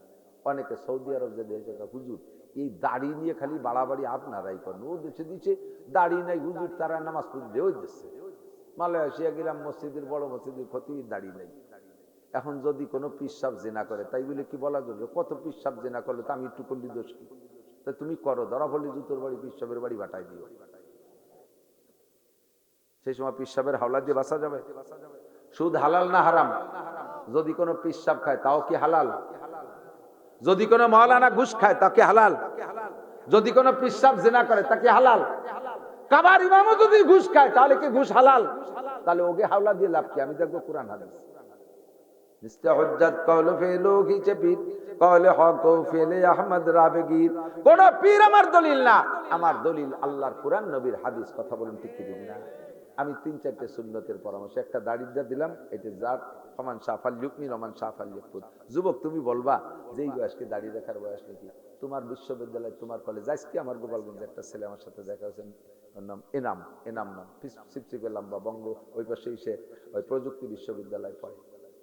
অনেকে সৌদি আরব যে দেশে, হুজুর এই দাড়ি নিয়ে খালি বাড়াবাড়ি আপনারাই করেন, ও দেশে দিচ্ছে দাড়ি নাই, হুজুর তারা নামাজ পড়তে ওই দিচ্ছে। মালয়েশিয়া গেলাম, মসজিদের বড় মসজিদের খতিব দাড়ি নাই। এখন যদি কোনো পিসাব জেনা করে, তাই বলে কি বলা যাবে? কত পিসাব জেনা করলে তো আমি একটু করলি দোষ কি? তা তুমি করো, ধরা পড়লি জুতোর বাড়ি, পিসাবের বাড়ি বাটাই দিও। সেই সময় পিসাবের হাওলা দিয়ে বাঁচা যাবে? সুদ হালাল না হারাম? যদি কোনো পিসাব খায় তাও কি হালাল? যদি কোনো মাওলানা ঘুষ খায় তা কি হালাল? যদি কোনো পিসাব জেনা করে তা কি হালাল? কাবার ইমামও যদি ঘুষ খায় তাহলে কি ঘুষ হালাল? তাহলে ওকে হাওলা দিয়ে লাভ কি? আমি দেখবো কোরআন হাদিস। কোন পীর আমার দলিল না, আমার দলিল আল্লাহর কোরআন, নবীর হাদিস। কথা বলুন ঠিক কি না? আমি 3-4টে সুন্নতের পরামর্শ, একটা দাড়িটা দিলাম, এটা যার সমান সাফাল যুগনি রমান সাফাল যুগ। যুবক তুমি বলবা যে এই বয়সকে দাড়ি দেখার বয়স নাকি? তোমার বিশ্ববিদ্যালয়, তোমার কলেজ, আজকে আমার গোপালগঞ্জে একটা ছেলে আমার সাথে দেখা হয়েছে, নাম এনাম নাম, সিপসিপে লম্বা, বঙ্গ ওই পাশে সে ওই প্রযুক্তি বিশ্ববিদ্যালয় পড়ে।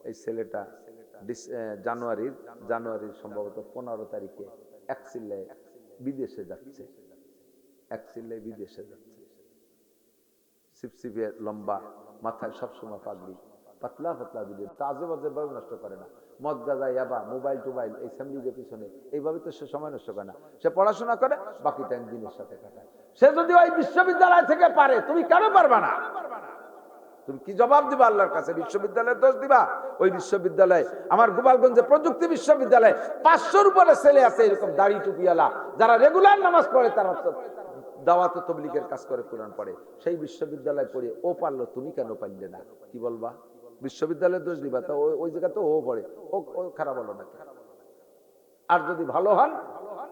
এই ছেলেটা জানুয়ারির সম্ভবত 15 তারিখে এক চিল্লায় বিদেশে যাচ্ছে, সিপসিপে লম্বা, মাথায় সবসময় পাগড়ি, পাতলা পাতলা ভিডিও, আজে বাজে ভাবে নষ্ট করে না। মদ গাঁজা ইয়াবা মোবাইল টোবাইল এই ফ্যামিলির পিছনে এইভাবে তো সে সময় নষ্ট করে না। সে পড়াশোনা করে, বাকি টাইম দিনের সাথে কাটায়। সে যদি ওই বিশ্ববিদ্যালয় থেকে পারে, তুমি কেন পারবা না? তুমি কি জবাব দিবা আল্লাহর কাছে? বিশ্ববিদ্যালয়ের দোষ দিবা? ওই বিশ্ববিদ্যালয়, আমার গোপালগঞ্জে প্রযুক্তি বিশ্ববিদ্যালয়, 500-র উপরে ছেলে আছে এরকম দাড়ি টুপিওয়ালা, যারা রেগুলার নামাজ পড়ে, তারা দাওয়াত তাবলীগের কাজ করে, কোরআন পড়ে। সেই বিশ্ববিদ্যালয় পড়ে ও পারলো, তুমি কেন পারলে না? কি বলবা? বিশ্ববিদ্যালয়ের দোষ দিবা? তা ওই জায়গা তো ও পড়ে, ও খারাপ হলো নাকি? আর যদি ভালো হন,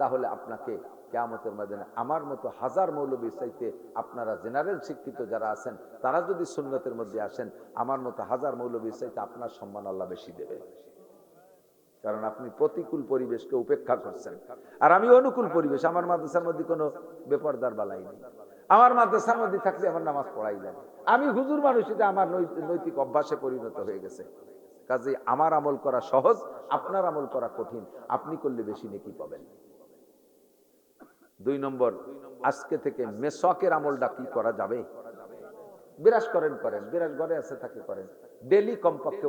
তাহলে আপনাকে কিয়ামতের ময়দানে আমার মতো হাজার মৌলবীর চাইতে আপনারা জেনারেল শিক্ষিত যারা আছেন, তারা যদি সুন্নতের মধ্যে আসেন, আমার মতো হাজার মৌলবীর চাইতে আপনার সম্মান আল্লাহ বেশি দেবে। কারণ আপনি প্রতিকূল পরিবেশকে উপেক্ষা করছেন, আর আমি অনুকূল পরিবেশ। আমার মাদ্রাসার মধ্যে কোনো বেপরদার বালাই নেই, আমার মাদ্রাসার মধ্যে থাকলে আমার নামাজ পড়াই লাগে। আমি হুজুর মানুষ, এটা আমার নৈতিক অভ্যাসে পরিণত হয়ে গেছে। কাজে আমার আমল করা সহজ, আপনার আমল করা কঠিন। আপনি করলে বেশি নেকি পাবেন। 2 নম্বর, আজকে থেকে মেসওয়াকের আমলটা কি করা যাবে? বিরাজ করেন, বিরাজ ঘরে আছে তাকে করেন। ডেলি কমপক্ষে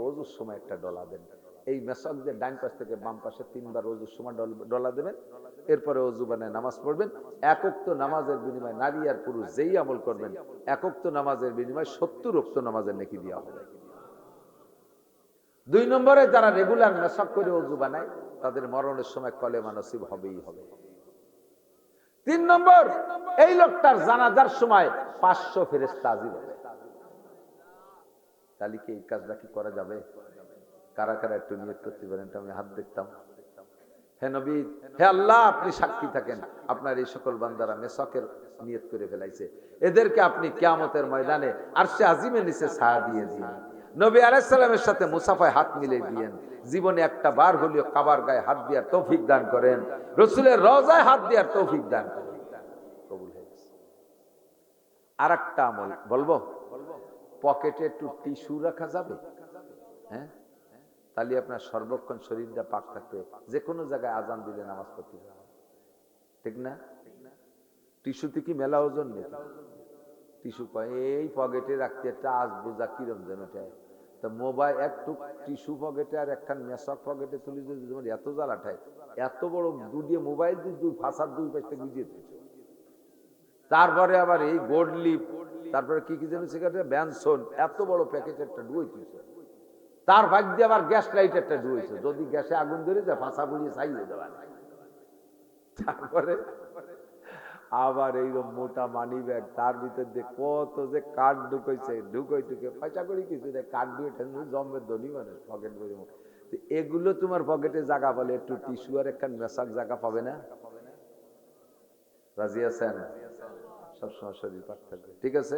ওযুর সময় একটা ডলা দেন। এই মেসওয়াক দিয়ে ডান পাশ থেকে বাম পাশে 3 বার ওযুর সময় ডলা দেবেন। এরপরে ওযু বানায় নামাজ পড়বেন। এক ওয়াক্ত নামাজের বিনিময়ে নারী আর পুরুষ যেই আমল করবেন, এক ওয়াক্ত নামাজের বিনিময়ে 70 ওয়াক্ত নামাজের নেকি দেওয়া হবে। 2 নম্বরে, যারা রেগুলার মেসওয়াক করে ওযু বানায়, তাদের মরণের সময় কলেমা নসিব হবেই হবে। 3 নম্বর, এই লোকটার জানাজার সময় 500 ফেরেশতা হাজির হবে। তাহলে কি এই কাজটা কি করা যাবে? কারা কারা একটু নিয়ত করতে পারেন? আমি হাত দেখতাম। হে নবী, হে আল্লাহ, আপনি সাক্ষী থাকেন, আপনার এই সকল বান্দারা মেসওয়াকের নিয়ত করে ফেলাইছে, এদেরকে আপনি কিয়ামতের ময়দানে আরশে আজিমের নিচে ছায়া দিয়ে দিন। নবী আলাইহিস সালামের সাথে মুসাফায় হাত মিলিয়ে দিয়েন। জীবনে একটা বার হলেও কাবার গায়ে হাত দেওয়ার তৌফিক দান করেন, রাসূলের রওজায় হাত দেওয়ার তৌফিক দান করেন। কবুল হয়ে গেছে। আরেকটা আমল বলবো, পকেটে একটু টিস্যু রাখা যাবে? হ্যাঁ, তাহলে আপনার সর্বক্ষণ শরীরটা পাক থাকবে, যে কোনো জায়গায় আজান দিলে নামাজ পড়তে হবে, ঠিক না? টিস্যুতে কি মেলা ওজন নেই, টিস্যু এই পকেটে রাখতে একটা আজ বোঝা কিরম যেন ওঠে। তা মোবাইল একটু টিস্যু পকেটে আর একখান মেসক পকেটে তুলি যদি তোমার এত জ্বালা ঠায়, এত বড় দুদিয়ে মোবাইল দিয়ে দুই ফাঁসার দুই পাশে গুজিয়ে তুলছে। তারপরে আবার এই গোল্ড লিপ, তারপরে কি কি যেন সিগারেট ব্যানসন, এত বড় প্যাকেট একটা ডুয়ে তুলছে। তার ভাগ দিয়ে আবার গ্যাস লাইট একটা ডুয়েছে, যদি গ্যাসে আগুন ধরে যায় ফাঁসা বুড়িয়ে ছাইয়ে দেওয়া। তারপরে আবার এইরকম মোটা মানি ব্যাগ, তার ভিতর দিয়ে কত যে কাঠ ঢুকাইছে, ঢুকে পয়সা করে কিছু দেয়, কাঠ ঢুকে জম্মের ধনী মানুষ পকেট ভরে। এগুলো তোমার পকেটে জায়গা বলে, একটু টিস্যু আর একখান মেশাক জায়গা পাবে না? রাজি আছেন? সবসময় শরীর পাক থাকবে, ঠিক আছে?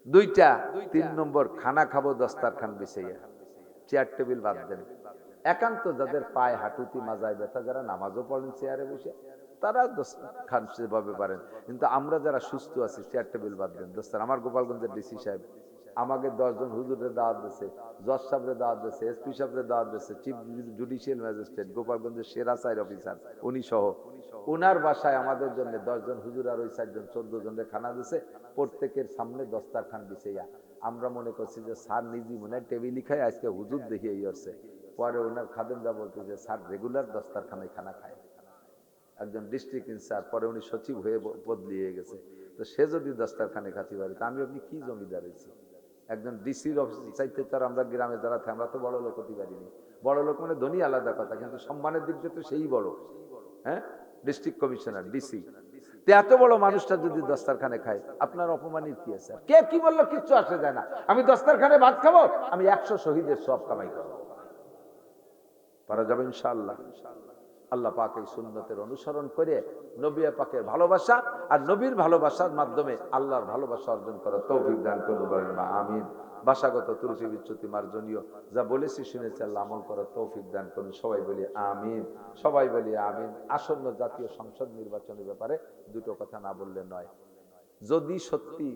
দুইটা, 3 নম্বর, খানা খাবো দস্তারখান বিছাইয়া, চেয়ার টেবিল বাদ দেন। একান্ত যাদের পায়ে হাঁটুতি মাজায় ব্যথা, যারা নামাজও পড়েন চেয়ারে বসে, তারা খান সেভাবে পারেন। কিন্তু আমরা যারা সুস্থ আছি, চেয়ার টেবিল বাদ দেন। দোস্তার, আমার গোপালগঞ্জের ডিসি সাহেব আমাকে 10 জন হুজুরের দাওয়াত দিয়েছে, জজ সাহেবের দাওয়াত দিয়েছে, এসপি সাহেবের দাওয়াত দিয়েছে, চিফ জুডিশিয়াল ম্যাজিস্ট্রেট, গোপালগঞ্জের সেরা 4 অফিসার উনি সহ, উনার বাসায় আমাদের জন্য 10 জন হুজুর আর ওই 4 জন 14 জনের খানা দিয়েছে, প্রত্যেকের সামনে দস্তারখান বিছাইয়া। আমরা মনে করছি যে স্যার নিজেই মনে হয় টেবিলই খায়, আজকে হুজুর দেখিয়ে আসছে। পরে ওনার খাদেমরা বলতে যে স্যার রেগুলার দস্তারখানায় খানা খায়। একজন ডিস্ট্রিক্ট ইনচার্জ, পরে উনি সচিব হয়ে বদলিয়ে গেছে। তো সে যদি দস্তারখানে খাতি পারে, তা আমি আপনি কি জমিদার হয়েছি? একজন ডিসির অফিস চাইতে তার আমরা গ্রামে যারা থাকে, আমরা তো বড় লোক হতে পারিনি। বড় লোক মানে ধনী আলাদা কথা, কিন্তু সম্মানের দিক দিয়ে তো সেই বড়। হ্যাঁ, ডিস্ট্রিক্ট কমিশনার, ডিসি। এত বড় মানুষটা যদি দস্তারখানে খায়, আপনার অপমানের কি আছে? কে কি বললো কিচ্ছু আসে যায় না। আমি দস্তারখানে ভাত খাবো, আমি 100 শহীদের সব কামাই করবো। পারা যাবে ইনশাআল্লাহ। আল্লাহ পাক এই সুন্নতের অনুসরণ করে নবী পাকের ভালোবাসা আর নবীর ভালোবাসার মাধ্যমে আল্লাহর ভালোবাসা অর্জন করার তৌফিক দান করুন, বলেন না আমিন। ভাষাগত ত্রুটি বিচ্যুতি মার্জনীয়, যা বলেছি শুনেছি আল্লাহ আমল করার তৌফিক দান করুন, সবাই বলি আমিন, সবাই বলি আমিন। আসন্ন জাতীয় সংসদ নির্বাচনের ব্যাপারে দুটো কথা না বললে নয়। যদি সত্যি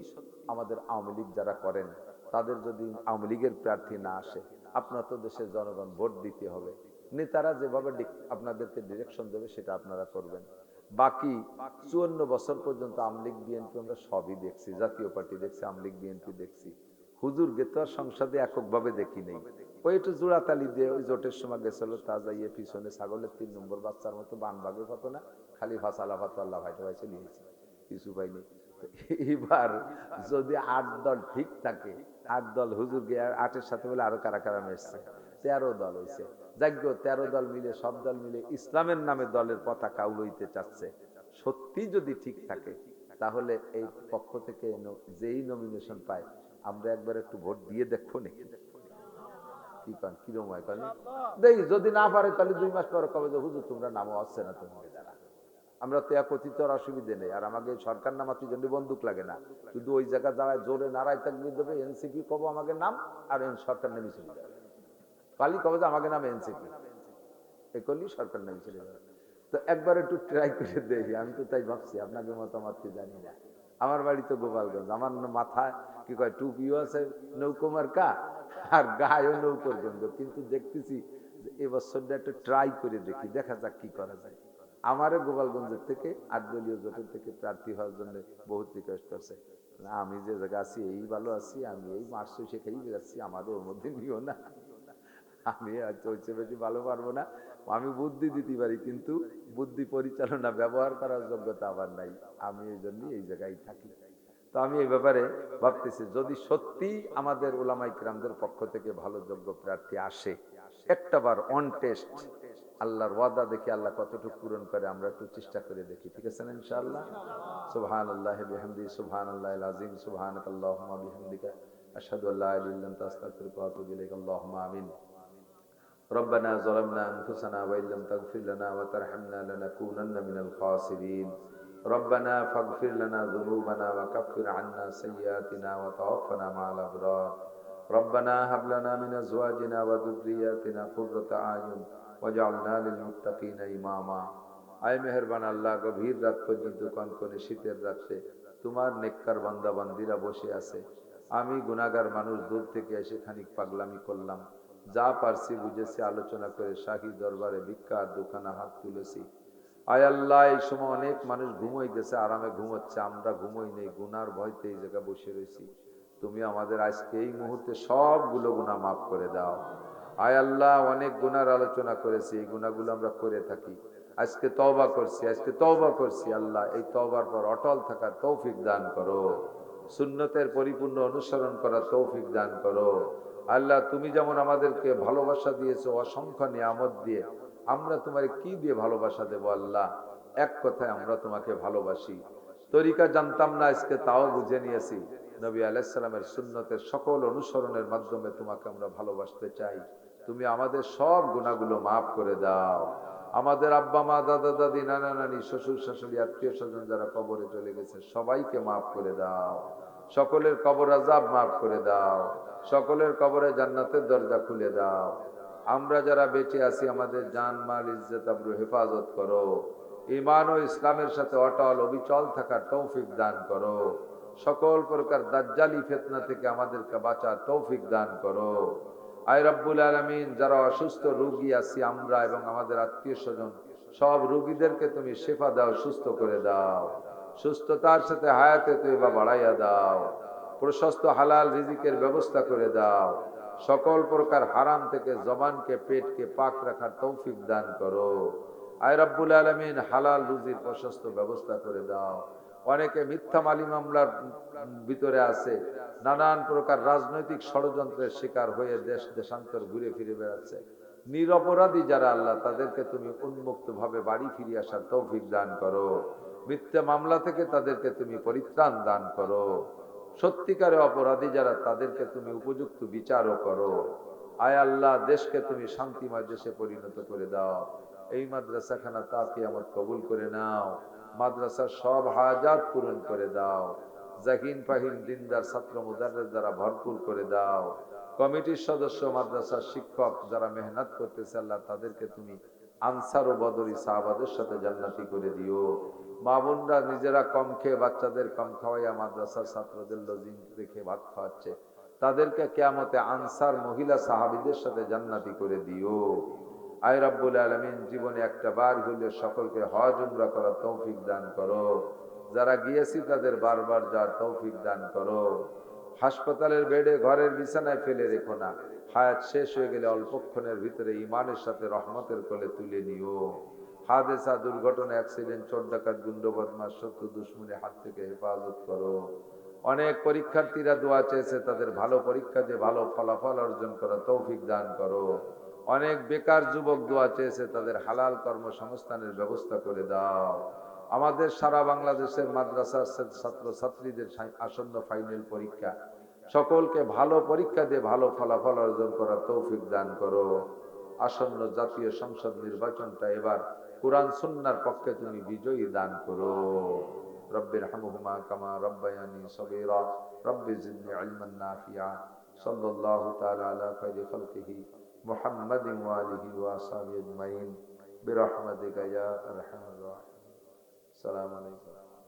আমাদের আওয়ামী লীগ যারা করেন, তাদের যদি আওয়ামী লীগের প্রার্থী না আসে, আপনার তো দেশের জনগণ ভোট দিতে হবে। নেতারা যেভাবে আপনাদেরকে ডিরেকশন দেবে সেটা আপনারা করবেন। বাকি 54 বছর পর্যন্ত আওয়ামী লীগ বিএনপি আমরা সবই দেখছি, জাতীয় পার্টি দেখছি, আওয়ামী লীগ বিএনপি দেখছি। হুজুর গেতোয়ার সংসদে এককভাবে দেখি নেই, ওই একটু জোড়াতালি দিয়ে ওই জোটের সময় গেছিল, তা যাইয়ে পিছনে ছাগলের 3 নম্বর বাচ্চার মতো বানবাগের কত না, খালি ফাঁসালা ফাতো আল্লাহ ভাইটা ভাই চলে গেছে, কিছু পাইনি। এবার যদি 8 দল ঠিক থাকে, 8 দল হুজুর গিয়ে 8-এর সাথে বলে আরো কারা কারা মেশছে, 13 দল হয়েছে। যাজ্ঞ 13 দল মিলে, সব দল মিলে ইসলামের নামে দলের পতাকা উড়াইতে চাচ্ছে। সত্যি যদি ঠিক থাকে, তাহলে এই পক্ষ থেকে যেই নমিনেশন পায়, আমরা একবার একটু ভোট দিয়ে দেখবো নাকি? কি পান কিরম হয় কারণ দেখি, যদি না পারে তাহলে 2 মাস পরে কবে যে হুজুর তোমরা নামও আসছে না তোমাদের দ্বারা। আমরা তো একত্রিত অসুবিধে নেই। আর আমাকে সরকার নামাতে জন্য বন্দুক লাগে না, শুধু ওই জায়গা যাওয়ায় জোরে নারাই থাকবে দেবে, এনসিপি কব আমাকে নাম, আর সরকার নেমে চলে যাবে। পালি কবে যে আমাকে নাম এনসিপি, এ করলেই সরকার নেমে চলে যাবে। তো একবার একটু ট্রাই করে দেখি, আমি তো তাই ভাবছি, আপনাকে মতামত কি জানি না। আমার বাড়ি তো গোপালগঞ্জ, আমার মাথায় কি কয় টুপিও আছে নৌকুমার্কা, আর গায়েও নৌকর গন্ধ। কিন্তু দেখতেছি যে এবছরটা একটু ট্রাই করে দেখি, দেখা যাক কি করা যায়। আমারও গোপালগঞ্জের থেকে 8 দলীয় জোটের থেকে প্রার্থী হওয়ার জন্য বহুত রিকোয়েস্ট করছে। না, আমি যে জায়গা আছি এই ভালো আছি, আমি এই মাস শেখাই বেড়াচ্ছি, আমাদের ওর মধ্যে নিও না, আমি হচ্ছে বেশি ভালো পারবো না। আমি বুদ্ধি দিতে পারি, কিন্তু বুদ্ধি পরিচালনা ব্যবহার করার যোগ্যতা আমার নাই। আমি এই জন্য এই জায়গায় থাকি। তো আমি এই ব্যাপারে ভাবতেছি, যদি সত্যি আমাদের উলামায়ে কিরামদের পক্ষ থেকে ভালো যোগ্য প্রার্থী আসে, একটাবার অন টেস্ট আল্লাহর ওয়াদা দেখি আল্লাহ কতটুকু পূরণ করে, আমরা একটু চেষ্টা করে দেখি, ঠিক আছে না ইনশাআল্লাহ? সুবহানাল্লাহি বিহামদিহি, সুবহানাল্লাহিল আযীম, সুবহানাকাল্লাহুম্মা বিহামদিকা, আশহাদু আল্লা ইলাহা ইল্লা আনতা, আস্তাগফিরুকা ওয়া আতুবু ইলাইক। আল্লাহুম্মা আমিন। ربنا ظلمنا أنفسنا وإن لم تغفر لنا وترحمنا لنكونن من الخاسرين. ربنا فاغفر لنا ذنوبنا وكفر عنا سيئاتنا وتوفنا مع الأبرار. ربنا هب لنا من أزواجنا وذرياتنا قرة أعين واجعلنا للمتقين إماما. আয় মেহেরবান আল্লাহ, গভীর রাত পর্যন্ত কনকনে শীতের রাতে তোমার নেককার বান্দা বান্দিরা বসে আছে। আমি গুনাহগার মানুষ, দূর থেকে এসে খানিক পাগলামি করলাম। যা পারছি বুঝেছি আলোচনা করে শাহী দরবারে ভিক্ষার দুখানা হাত তুলেছি। আয় আল্লাহ, এই সময় অনেক মানুষ ঘুমাইতেছে, আরামে ঘুমোচ্ছে, আমরা ঘুমোই নেই, গুনার ভয়তে এই জায়গায় বসে রয়েছি। তুমি আমাদের আজকে এই মুহূর্তে সবগুলো গুনাহ মাফ করে দাও। আয় আল্লাহ, অনেক গুনার আলোচনা করেছি, এই গুনাহগুলো আমরা করে থাকি। আজকে তওবা করছি, আজকে তওবা করছি। আল্লাহ, এই তওবার পর অটল থাকার তৌফিক দান করো, সুন্নতের পরিপূর্ণ অনুসরণ করার তৌফিক দান করো। আল্লাহ, তুমি যেমন আমাদেরকে ভালোবাসা দিয়েছো অসংখ্য নিয়ামত দিয়ে, আমরা তোমার কি দিয়ে ভালোবাসা দেব আল্লাহ? এক কথায় আমরা তোমাকে ভালোবাসি। তরিকা জানতাম না, আজকে তাও বুঝে নিয়েছি। নবী আলাইহিস সালামের সুন্নতের সকল অনুসরণের মাধ্যমে তোমাকে আমরা ভালোবাসতে চাই। তুমি আমাদের সব গুনাহগুলো মাফ করে দাও। আমাদের আব্বা মা, দাদা দাদি, নানা নানি, শ্বশুর শাশুড়ি, আত্মীয় স্বজন যারা কবরে চলে গেছে সবাইকে মাফ করে দাও। সকলের কবর আযাব মাফ করে দাও। সকলের কবরে জান্নাতের দরজা খুলে দাও। আমরা যারা বেঁচে আছি আমাদের জান মাল ইজ্জত আবরু হেফাজত করো। ঈমান ও ইসলামের সাথে অটল অবিচল থাকার তৌফিক দান করো। সকল প্রকার দাজ্জালি ফিতনা থেকে আমাদেরকে বাঁচার তৌফিক দান করো। আয় রব্বুল আলামিন, যারা অসুস্থ রোগী আছি আমরা এবং আমাদের আত্মীয় স্বজন, সব রোগীদেরকে তুমি শেফা দাও, সুস্থ করে দাও। সুস্থতার সাথে হায়াতে তয়্যিবা বাড়াইয়া দাও। প্রশস্ত হালাল রিজিকের ব্যবস্থা করে দাও। সকল প্রকার হারাম থেকে জবানকে, পেটকে পাক রাখার তৌফিক দান করো। আয় রব্বুল আলামিন, হালাল রুজির প্রশস্ত ব্যবস্থা করে দাও। অনেকে মিথ্যা মালি মামলার ভিতরে আছে, নানান প্রকার রাজনৈতিক ষড়যন্ত্রের শিকার হয়ে দেশ দেশান্তর ঘুরে ফিরে বেড়াচ্ছে। নিরপরাধী যারা আল্লাহ, তাদেরকে তুমি উন্মুক্ত ভাবে বাড়ি ফিরে আসার তৌফিক দান করো। মিথ্যা মামলা থেকে তাদেরকে তুমি পরিত্রাণ দান করো। সত্যিকারে অপরাধী যারা, তাদেরকে তুমি উপযুক্ত বিচারও করো। আয় আল্লাহ, দেশকে তুমি শান্তিময় দেশে পরিণত করে দাও। এই মাদ্রাসাখানা তা কিয়ামত কবুল করে নাও। মাদ্রাসার সব হাজাত পূরণ করে দাও। জাকিন ফাহিম দিনদার ছাত্র মুদাররিস দ্বারা ভরপুর করে দাও। কমিটির সদস্য, মাদ্রাসার শিক্ষক যারা মেহনত করতেছে আল্লাহ, তাদেরকে তুমি আনসার ও বদরি সাহাবাদের সাথে জান্নাতি করে দিও। মা বোনরা নিজেরা কম খেয়ে বাচ্চাদের কম খাওয়াইয়া মাদ্রাসার ছাত্রদের লজিং রেখে ভাত খাওয়াচ্ছে, তাদেরকে কিয়ামতে আনসার মহিলা সাহাবীদের সাথে জান্নাতি করে দিও। আয় রব্বুল আলামিন, জীবনে একটা বার হলে সকলকে হজ উমরা করার তৌফিক দান করো। যারা গিয়েছি তাদের বারবার যাওয়ার তৌফিক দান করো। হাসপাতালের বেডে, ঘরের বিছানায় ফেলে রেখো না। হায়াত শেষ হয়ে গেলে অল্পক্ষণের ভিতরে ঈমানের সাথে রহমতের কোলে তুলে নিও। হাদেসা, দুর্ঘটনা, অ্যাক্সিডেন্ট, চোর ডাকাত, গুন্ড বদমাশ, শত্রু দুশ্মনের হাত থেকে হেফাজত করো। অনেক পরীক্ষার্থীরা দোয়া চেয়েছে, তাদের ভালো পরীক্ষা দিয়ে ভালো ফলাফল অর্জন করার তৌফিক দান করো। অনেক বেকার যুবক দোয়া চেয়েছে, তাদের হালাল কর্মসংস্থানের ব্যবস্থা করে দাও। আমাদের সারা বাংলাদেশের মাদ্রাসার ছাত্র ছাত্রীদের আসন্ন ফাইনাল পরীক্ষা, সকলকে ভালো পরীক্ষা দিয়ে ভালো ফলাফল অর্জন করার তৌফিক দান করো। আসন্ন জাতীয় সংসদ নির্বাচনটা এবার কুরআন সুন্নাহর পক্ষে তুমি বিজয়ী দান করো। রব্বির হামহুমা কামা রব্বায়ানি সগীরা। রব্বি জিদনি ইলমান নাফিআ। সাল্লাল্লাহু তাআলা আলা খায়রি খালকিহি মুহাম্মাদিন ওয়া আলিহি ওয়া আসহাবিহি আজমাইন বিরহমাতিকা ইয়া আরহামার রাহিমিন। আসসালামু আলাইকুম।